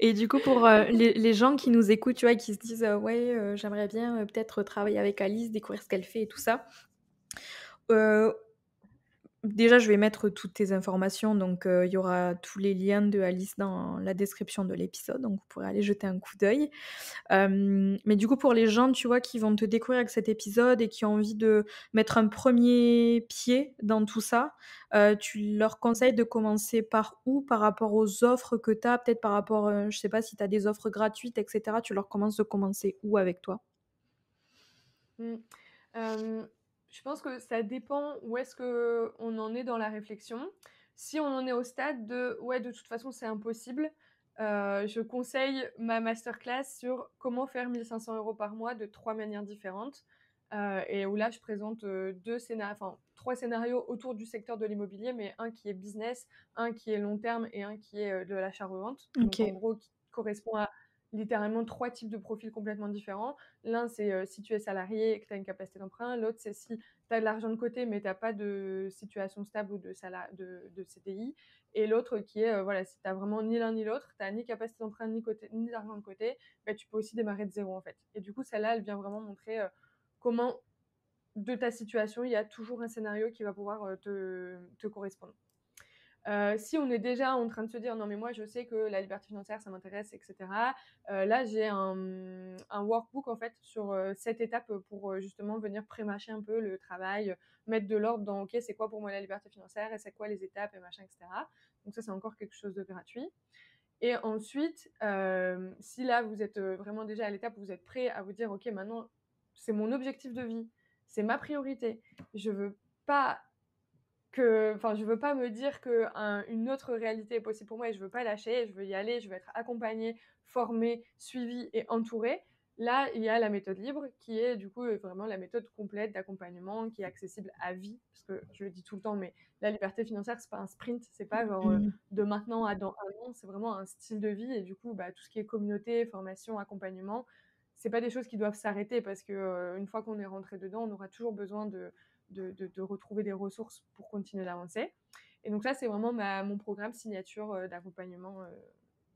Et du coup, pour, les gens qui nous écoutent, tu vois, qui se disent: «Ouais, j'aimerais bien, peut-être travailler avec Alice, découvrir ce qu'elle fait et tout ça». Heu, Déjà, je vais mettre toutes tes informations, donc il y aura tous les liens de Alice dans la description de l'épisode, donc vous pourrez aller jeter un coup d'œil. Mais du coup, pour les gens, tu vois, qui vont te découvrir avec cet épisode et qui ont envie de mettre un premier pied dans tout ça, tu leur conseilles de commencer par où par rapport aux offres que tu as? Peut-être par rapport, je sais pas si tu as des offres gratuites et cetera, tu leur commences de commencer où avec toi? Mmh. Je pense que ça dépend où est-ce qu'on en est dans la réflexion. Si on en est au stade de: «Ouais, de toute façon, c'est impossible», je conseille ma masterclass sur comment faire 1 500 € par mois de 3 manières différentes, et où là, je présente, 3 scénarios autour du secteur de l'immobilier, mais un qui est business, un qui est long terme et un qui est, de l'achat-revente. Donc en OK. gros, qui correspond à littéralement 3 types de profils complètement différents. L'un, c'est, si tu es salarié et que tu as une capacité d'emprunt. L'autre, c'est si tu as de l'argent de côté, mais tu as pas de situation stable ou de CDI. Et l'autre qui est, voilà, si tu as vraiment ni l'un ni l'autre, tu as ni capacité d'emprunt, ni d'argent de côté, bah, tu peux aussi démarrer de zéro, en fait. Et du coup, celle-là, elle vient vraiment montrer, comment, de ta situation, il y a toujours un scénario qui va pouvoir, te correspondre. Si on est déjà en train de se dire non mais moi je sais que la liberté financière ça m'intéresse, etc. Là j'ai un workbook en fait sur 7 étapes pour justement venir prémâcher un peu le travail, mettre de l'ordre dans ok c'est quoi pour moi la liberté financière et c'est quoi les étapes et machin, etc. Donc ça c'est encore quelque chose de gratuit. Et ensuite, si là vous êtes vraiment déjà à l'étape où vous êtes prêt à vous dire ok maintenant c'est mon objectif de vie, c'est ma priorité, je veux pas je veux pas me dire que une autre réalité est possible pour moi et je veux pas lâcher, je veux y aller, je veux être accompagnée, formée, suivie et entourée. Là, il y a la méthode libre qui est du coup vraiment la méthode complète d'accompagnement qui est accessible à vie, parce que je le dis tout le temps, mais la liberté financière, c'est pas un sprint, c'est pas genre de maintenant à dans un an, c'est vraiment un style de vie et du coup, bah, tout ce qui est communauté, formation, accompagnement, c'est pas des choses qui doivent s'arrêter parce que une fois qu'on est rentré dedans, on aura toujours besoin de retrouver des ressources pour continuer d'avancer. Et donc ça, c'est vraiment mon programme signature d'accompagnement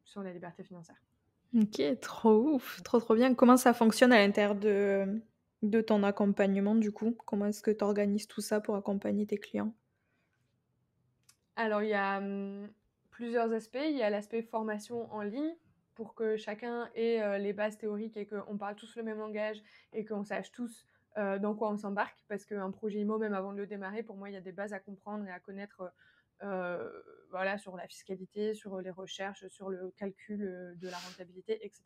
sur la liberté financière. Ok, trop ouf, trop bien. Comment ça fonctionne à l'intérieur de ton accompagnement du coup? Comment est-ce que tu organises tout ça pour accompagner tes clients? Alors, il y a plusieurs aspects. Il y a l'aspect formation en ligne pour que chacun ait les bases théoriques et qu'on parle tous le même langage et qu'on sache tous dans quoi on s'embarque. Parce qu'un projet IMO, même avant de le démarrer, pour moi, il y a des bases à comprendre et à connaître voilà, sur la fiscalité, sur les recherches, sur le calcul de la rentabilité, etc.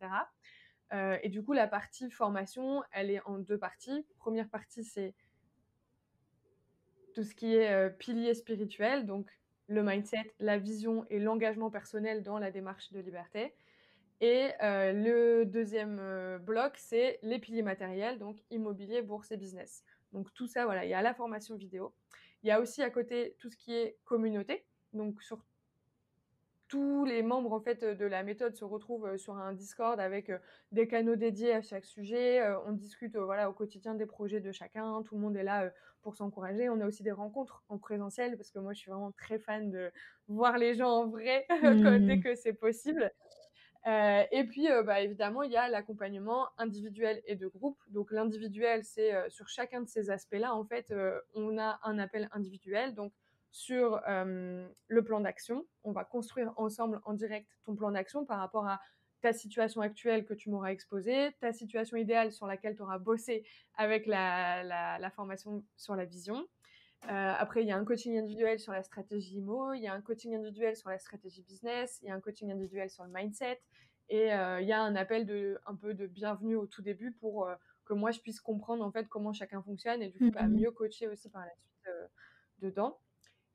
Et du coup, la partie formation, elle est en 2 parties. Première partie, c'est tout ce qui est pilier spirituel, donc le mindset, la vision et l'engagement personnel dans la démarche de liberté. Et le deuxième bloc, c'est les piliers matériels, donc immobilier, bourse et business. Donc tout ça, voilà, il y a la formation vidéo. Il y a aussi à côté tout ce qui est communauté. Donc sur tous les membres en fait de la méthode se retrouvent sur un Discord avec des canaux dédiés à chaque sujet. On discute voilà, au quotidien des projets de chacun. Tout le monde est là pour s'encourager. On a aussi des rencontres en présentiel parce que moi, je suis vraiment très fan de voir les gens en vrai dès que c'est possible. Et puis, bah, évidemment, il y a l'accompagnement individuel et de groupe. Donc, l'individuel, c'est sur chacun de ces aspects-là, en fait, on a un appel individuel. Donc, sur le plan d'action, on va construire ensemble en direct ton plan d'action par rapport à ta situation actuelle que tu m'auras exposée, ta situation idéale sur laquelle tu auras bossé avec la formation sur la vision. Après, il y a un coaching individuel sur la stratégie IMO, il y a un coaching individuel sur la stratégie business, il y a un coaching individuel sur le mindset, et il y a un appel un peu de bienvenue au tout début pour que moi je puisse comprendre en fait comment chacun fonctionne et du coup mieux coacher aussi par la suite dedans.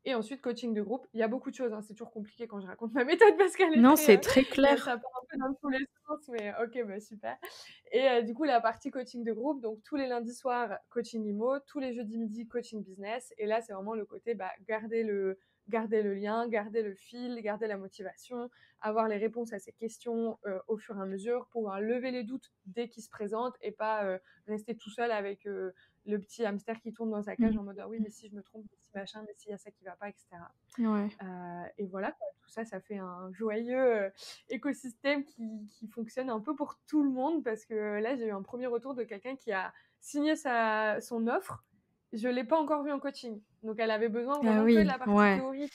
Et ensuite, coaching de groupe. Il y a beaucoup de choses, hein. C'est toujours compliqué quand je raconte ma méthode parce qu'elle est Non, très, c'est très clair. ça part un peu dans tous les sens, mais ok, bah super. Et du coup, la partie coaching de groupe, donc tous les lundis soirs, coaching IMO, tous les jeudis midi, coaching business. Et là, c'est vraiment le côté, bah, garder le lien, garder le fil, garder la motivation, avoir les réponses à ces questions au fur et à mesure, pouvoir lever les doutes dès qu'ils se présentent et pas rester tout seul avec le petit hamster qui tourne dans sa cage en mode ah oui mais si je me trompe, mais si machin, mais s'il y a ça qui va pas, etc. Ouais. Et voilà quoi, tout ça, ça fait un joyeux écosystème qui fonctionne un peu pour tout le monde parce que là j'ai eu un premier retour de quelqu'un qui a signé son offre. Je l'ai pas encore vu en coaching, donc elle avait besoin Ah vraiment que de oui, la partie ouais. théorique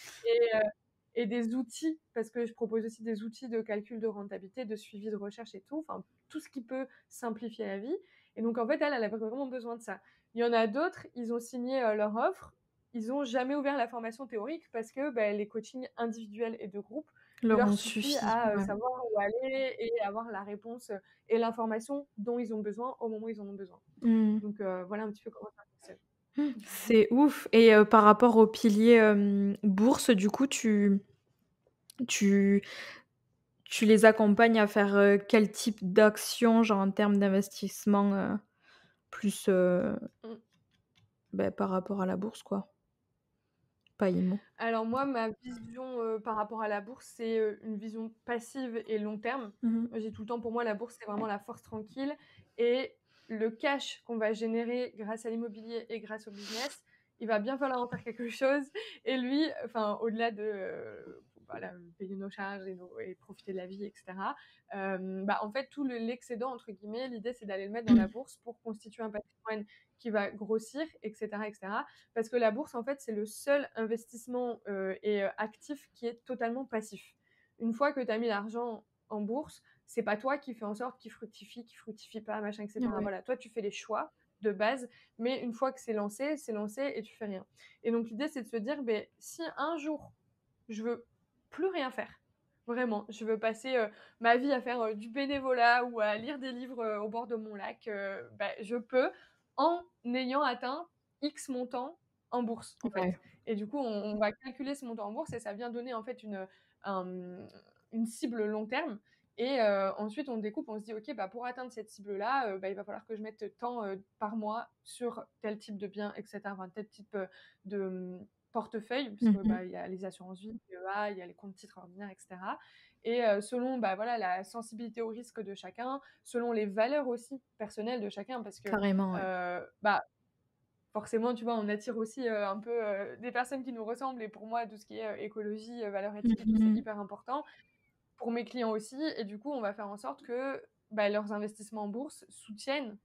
et des outils, parce que je propose aussi des outils de calcul de rentabilité, de suivi de recherche et tout, enfin tout ce qui peut simplifier la vie. Et donc en fait elle avait vraiment besoin de ça. Il y en a d'autres, ils ont signé leur offre, ils n'ont jamais ouvert la formation théorique parce que les coachings individuels et de groupe Leur leur ont suffit suffi. à Ouais. savoir où aller et avoir la réponse et l'information dont ils ont besoin au moment où ils en ont besoin. Donc voilà un petit peu comment ça fonctionne. C'est ouf. Et par rapport au pilier bourse, du coup, tu les accompagnes à faire quel type d'action, genre en termes d'investissement plus par rapport à la bourse, quoi? pas IMO? Alors moi, ma vision, par rapport à la bourse, c'est, une vision passive et long terme. Mmh. Moi, j'ai tout le temps pour moi, la bourse, c'est vraiment la force tranquille et le cash qu'on va générer grâce à l'immobilier et grâce au business, il va bien falloir en faire quelque chose et lui, enfin, au-delà de, voilà, payer nos charges et profiter de la vie et cetera, bah, en fait, tout «l'excédent» entre guillemets, l'idée, c'est d'aller le mettre dans la bourse pour constituer un patrimoine qui va grossir et cetera et cetera. Parce que la bourse, en fait, c'est le seul investissement, actif qui est totalement passif. Une fois que tu as mis l'argent en bourse, c'est pas toi qui fais en sorte qu'il fructifie pas, machin et cetera. Ouais, Voilà, toi, tu fais les choix de base, mais une fois que c'est lancé et tu fais rien. Et donc l'idée, c'est de se dire: «Beh, si un jour, je veux plus rien faire, vraiment, je veux passer, ma vie à faire, du bénévolat ou à lire des livres, au bord de mon lac», bah, je peux en ayant atteint X montant en bourse, en fait. ouais, Et du coup, on va calculer ce montant en bourse et ça vient donner, en fait, un, une cible long terme et ensuite on découpe, on se dit: «OK, bah, pour atteindre cette cible-là, bah, il va falloir que je mette tant, par mois sur tel type de bien et cetera», enfin tel type, de, portefeuille puisque, mmh, bah, il y a les assurances vie, PEA, il y a les comptes titres ordinaires et cetera et selon, bah, voilà, la sensibilité au risque de chacun, selon les valeurs aussi personnelles de chacun parce que, carrément, ouais. bah, forcément, tu vois, on attire aussi, un peu, des personnes qui nous ressemblent et pour moi, tout ce qui est, écologie, valeurs éthiques et tout, c'est Mmh. hyper important. Pour mes clients aussi et du coup, on va faire en sorte que, bah, leurs investissements en bourse soutiennent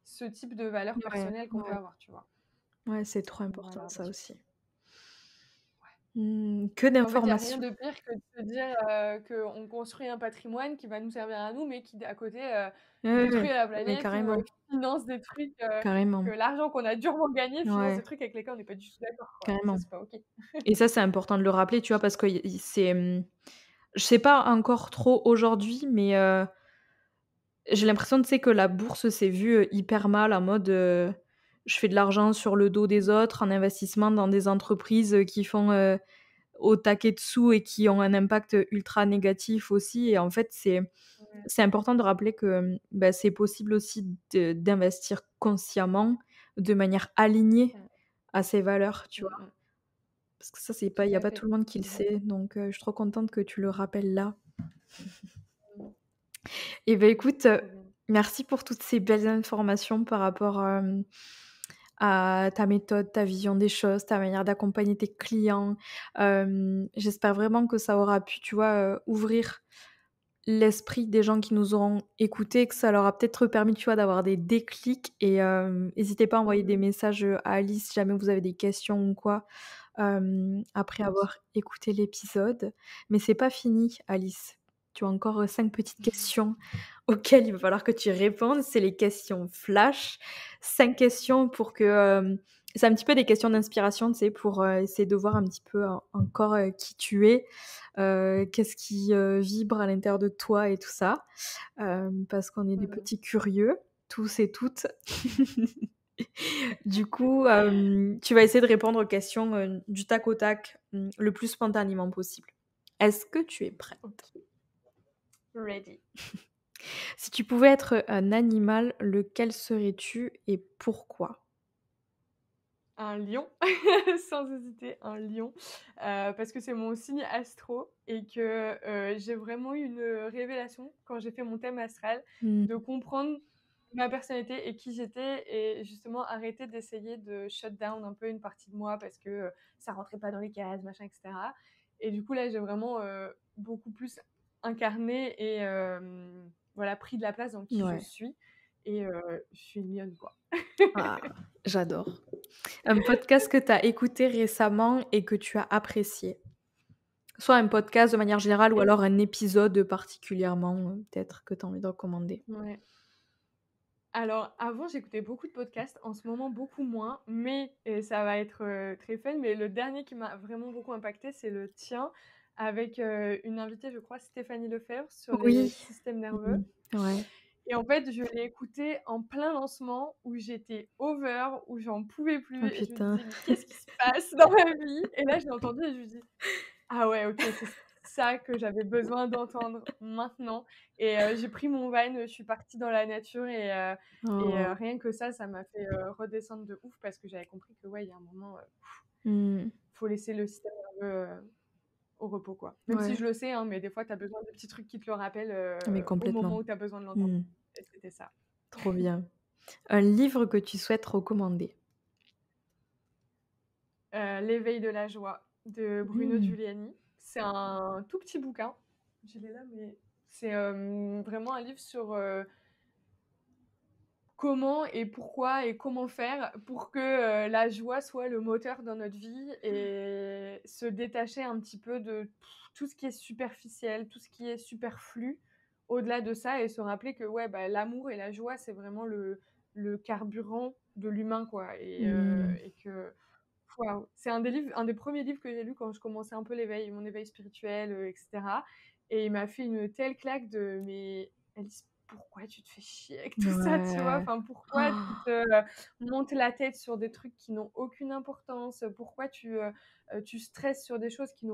ce type de valeurs Ouais, personnelles qu'on peut ouais, avoir, tu vois? ouais, c'est trop important Voilà, ça parce que aussi. ouais. Que En fait, il y a rien d'informations. de pire que de se dire, qu'on construit un patrimoine qui va nous servir à nous, mais qui à côté, Ouais, ouais, détruit la mais planète ou, carrément, finance des trucs, que carrément. l'argent qu'on a durement gagné finance Ouais, des trucs avec lesquels on n'est pas du tout d'accord, quoi. Ça, carrément. c'est pas OK. Et ça, c'est important de le rappeler, tu vois? Parce que c'est, je sais pas encore trop aujourd'hui, mais j'ai l'impression, tu sais, que la bourse s'est vue, hyper mal en mode, je fais de l'argent sur le dos des autres en investissement dans des entreprises, qui font, au taquet de sous et qui ont un impact, ultra négatif aussi et en fait, Ouais. c'est important de rappeler que, bah, c'est possible aussi d'investir consciemment, de manière alignée Mmh. à ses valeurs, tu Mmh vois? mh. Parce que ça, c'est pas Tout il y a à pas tout fait. le monde qui le sait, Exactement. donc je suis trop contente que tu le rappelles là. Mmh. Et bah, écoute, Trop bien. merci pour toutes ces belles informations par rapport, à ta méthode, ta vision des choses, ta manière d'accompagner tes clients. J'espère vraiment que ça aura pu, tu vois, ouvrir l'esprit des gens qui nous auront écoutés, que ça leur a peut-être permis, tu vois, d'avoir des déclics et hésitez pas à envoyer des Mmh. messages, à Alice si jamais vous avez des questions ou quoi, après Bien sûr. avoir écouté l'épisode. Mais c'est pas fini, Alice. Tu as encore, 5 petites questions auxquelles il va falloir que tu répondes. C'est les questions flash. 5 questions pour que, c'est un petit peu des questions d'inspiration, tu sais, pour, essayer de voir un petit peu encore, qui tu es, qu'est-ce qui, vibre à l'intérieur de toi et tout ça. Parce qu'on est des Mmh. petits curieux, tous et toutes. Du coup, tu vas essayer de répondre aux questions, du tac au tac, le plus spontanément possible. Est-ce que tu es prête? OK. Ready. Si tu pouvais être un animal, lequel serais-tu et pourquoi? Un lion, sans hésiter, un lion, parce que c'est mon signe astro et que, j'ai vraiment eu une, révélation quand j'ai fait mon thème astral, Mmh. de comprendre ma personnalité et qui j'étais et justement arrêter d'essayer de shut down un peu une partie de moi parce que, ça rentrait pas dans les cases, machin et cetera et du coup là, j'ai vraiment, beaucoup plus incarné et voilà, pris de la place dans qui je Ouais. suis et je suis une lionne, quoi. Ah, j'adore. Un podcast que tu as écouté récemment et que tu as apprécié? Soit un podcast de manière générale ou Et alors un épisode particulièrement, peut-être que tu as envie de recommander? ouais. Alors, avant, j'écoutais beaucoup de podcasts, en ce moment beaucoup moins, mais et ça va être, très fun, mais le dernier qui m'a vraiment beaucoup impacté, c'est le tien avec, une invitée, je crois, Stéphanie Lefebvre sur les Oui. systèmes nerveux Mmh. Ouais. et en fait, je l'ai écouté en plein lancement où j'étais over, où j'en pouvais Oh plus et je me putain. disais: «Mais qu'est-ce qui se passe dans ma vie?» et là, je l'ai entendu et je me dis: «Ah ouais, OK, c'est ça que j'avais besoin d'entendre maintenant» et j'ai pris mon van, je suis partie dans la nature et Oh. rien que ça m'a fait, redescendre de ouf parce que j'avais compris que ouais, il y a un moment, faut laisser le système nerveux au repos, quoi. Même si Ouais, je le sais, hein, mais des fois, tu as besoin de petits trucs qui te le rappellent mais au moment complètement. où tu as besoin de l'entendre. Mmh. Et c'était ça. Trop bien. Un livre que tu souhaites recommander? L'éveil de la joie de Bruno Mmh. Giuliani. C'est un tout petit bouquin. Je l'ai là, mais c'est, vraiment un livre sur, comment et pourquoi et comment faire pour que, la joie soit le moteur dans notre vie et se détacher un petit peu de tout ce qui est superficiel, tout ce qui est superflu, au-delà de ça et se rappeler que, ouais, bah, l'amour et la joie, c'est vraiment le carburant de l'humain, quoi Mmh. et que waouh! C'est un des premiers livres que j'ai lu quand je commençais un peu mon éveil spirituel, et cetera et il m'a fait une telle claque de: «Mais Alice, pourquoi tu te fais chier avec tout ça?» Tu vois? Ouais. Enfin, pourquoi tu te, montes la tête sur des trucs qui n'ont aucune importance? Pourquoi tu stresses sur des choses qui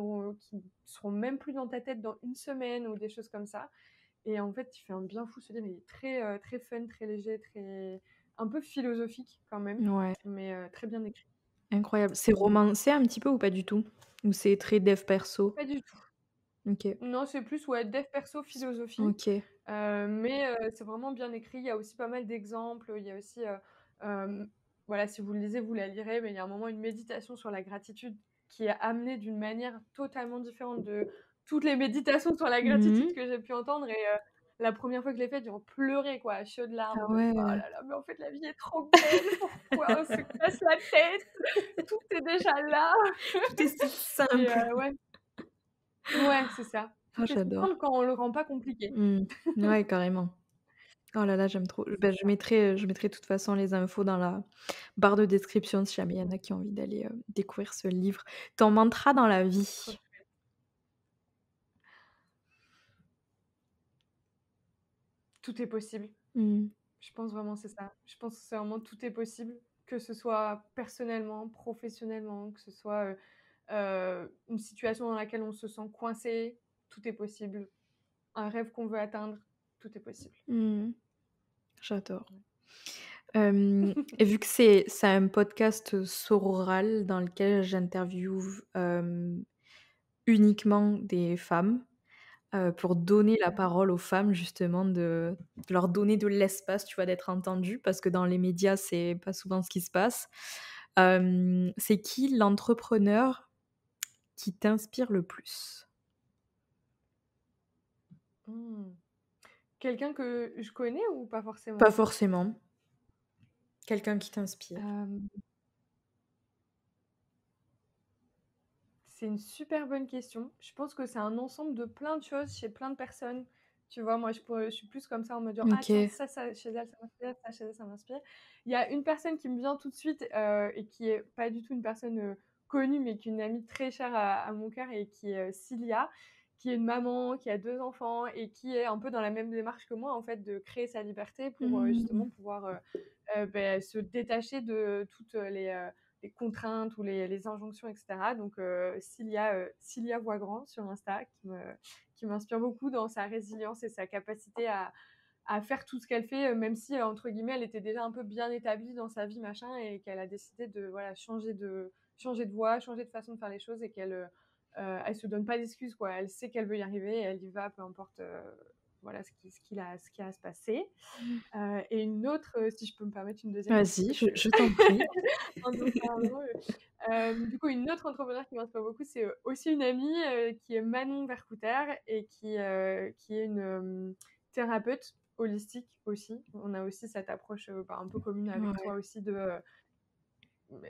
seront même plus dans ta tête dans une semaine ou des choses comme ça? Et en fait, il fait un bien fou ce livre. Il est très fun, très léger, très un peu philosophique quand même, Ouais, mais très bien écrit. incroyable. C'est romancé un petit peu ou pas du tout? Ou c'est très dev perso? Pas du tout. OK. Non, c'est plus, ouais, dev perso, S philosophie, OK. mais c'est vraiment bien écrit. Il y a aussi pas mal d'exemples. Il y a aussi, hem, voilà, si vous le lisez, vous la lirez, mais il y a un moment une méditation sur la gratitude qui est amenée d'une manière totalement différente de toutes les méditations sur la Mmh gratitude mh. que j'ai pu entendre et la première fois que je l'ai faite, j'en pleurais quoi, à chaudes larmes Ah de: «Oh ouais, là là, mais en fait la vie est trop belle, pourquoi on se casse la tête? Tout est déjà là» tout est si et simple. ouais. Ouais, c'est ça. Ah Tout est si simple j'adore. quand on le rend pas compliqué. Mmh. Ouais, carrément. Oh là là, j'aime trop. C'est Bah, ça. je mettrai de toute façon les infos dans la barre de description si jamais il y en a qui ont envie d'aller, découvrir ce livre. Ton mantra dans la Trop vie? chouette. Tout est possible. Mmh. Je pense vraiment c'est ça. Je pense que c'est vraiment tout est possible, que ce soit personnellement, professionnellement, que ce soit, une situation dans laquelle on se sent coincé, tout est possible. Un rêve qu'on veut atteindre, tout est possible. Mmh. J'adore. Ouais. Et vu que c'est un podcast, sororal dans lequel j'interviewe, uniquement des femmes, pour donner la Mmh. parole aux femmes justement, de leur donner de l'espace, tu vois, d'être entendues parce que dans les médias, c'est pas souvent ce qui se passe. C'est qui l'entrepreneur qui t'inspire le plus? Mmh. Quelqu'un que je connais ou pas Pas forcément? forcément, quelqu'un qui t'inspire. Hem C'est une super bonne question. Je pense que c'est un ensemble de plein de choses chez plein de personnes. Tu vois, moi, je suis plus comme ça en mode genre: «Ah tiens, OK. ça chez elle, ça m'inspire, ça chez elle, ça m'inspire». Il y a une personne qui me vient tout de suite, et qui est pas du tout une personne, connue, mais qui est une amie très chère à mon cœur et qui est, Cilia, qui est une maman, qui a 2 enfants et qui est un peu dans la même démarche que moi, en fait, de créer sa liberté pour, Mmh. justement pouvoir, se détacher de toutes, les contraintes ou les injonctions et cetera. Donc Cilia Voigrand sur Insta qui m'inspire beaucoup dans sa résilience et sa capacité à faire tout ce qu'elle fait, même si, entre guillemets, «elle était déjà un peu bien établie dans sa vie machin» et qu'elle a décidé de, voilà, changer de voie, changer de façon de faire les choses et elle se donne pas d'excuses, quoi. Elle sait qu'elle veut y arriver et elle y va, peu importe, voilà, ce qui a à se passer. Et une autre, si je peux me permettre une deuxième parce qu'en Vas-y, fait, je t'en prie. en en parlant, du coup, une autre entrepreneure qui m'inspire beaucoup, c'est, aussi une amie, qui est Manon Vercouter et qui est une, thérapeute holistique aussi. On a aussi cette approche, bah, un peu commune avec Ouais. toi aussi de,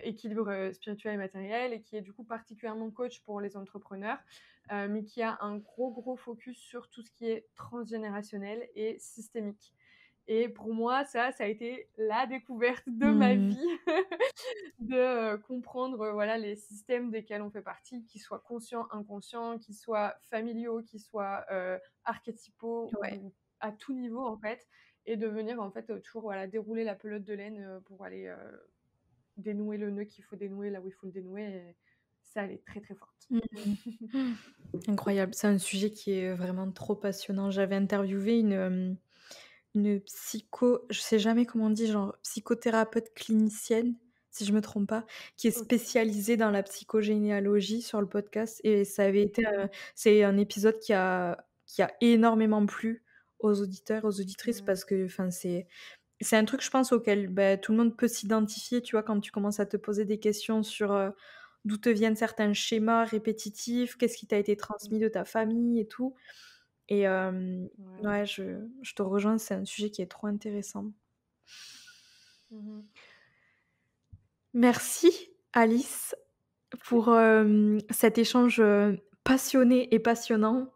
équilibre, spirituel et matériel et qui est du coup particulièrement coach pour les entrepreneurs, mais qui a un gros focus sur tout ce qui est transgénérationnel et systémique. Et pour moi, ça a été la découverte de ma Mmh. vie de, comprendre, voilà, les systèmes desquels on fait partie, qu'ils soient conscients, inconscients, qu'ils soient familiaux, qu'ils soient, archétypaux Ouais. ou à tout niveau, en fait et de venir, en fait, toujours, voilà, dérouler la pelote de laine, pour aller, dénouer le nœud qu'il faut dénouer là où il faut le dénouer et ça, elle est très forte. Mmh. Incroyable, c'est un sujet qui est vraiment trop passionnant. J'avais interviewé une psycho je sais jamais comment on dit, genre psychothérapeute clinicienne, si je me trompe pas, qui est OK. spécialisée dans la psychogénéalogie sur le podcast et ça avait été, c'est un épisode qui a énormément plu aux auditeurs, aux auditrices Ouais. parce que, enfin, c'est un truc, je pense, auquel, bah, tout le monde peut s'identifier, tu vois? Quand tu commences à te poser des questions sur, d'où te viennent certains schémas répétitifs, qu'est-ce qui t'a été Mmh. transmis de ta famille et tout et Ouais. ouais, je te rejoins, c'est un sujet qui est trop intéressant. Mmh. Merci Alice pour, cet échange, passionné et passionnant,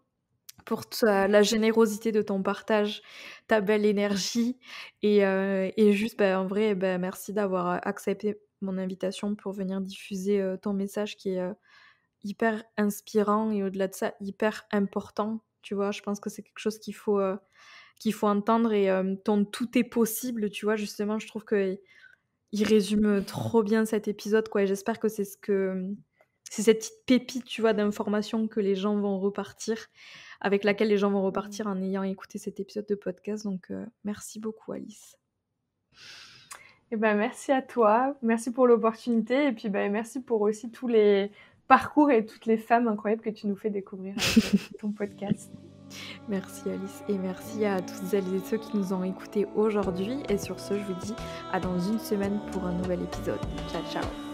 pour la générosité de ton partage, ta belle énergie et juste, bah, en vrai, bah, merci d'avoir, accepté mon invitation pour venir diffuser, ton message qui est, hyper inspirant et au-delà de ça, hyper important, tu vois? Je pense que c'est quelque chose qu'il faut entendre et ton «tout est possible», tu vois? Justement, je trouve qu'il résume, trop bien cet épisode, quoi et j'espère que c'est cette petite pépite, tu vois, d'information que les gens vont repartir avec laquelle les gens vont Mmh. repartir en ayant écouté cet épisode de podcast donc merci beaucoup Alice. Et ben, merci à toi, merci pour l'opportunité et puis, bah, merci pour aussi tous les parcours et toutes les femmes incroyables que tu nous fais découvrir avec, ton podcast. Merci Alice et merci à toutes celles et ceux qui nous ont écoutés aujourd'hui et sur ce, je vous dis à dans une semaine pour un nouvel épisode. Ciao, ciao.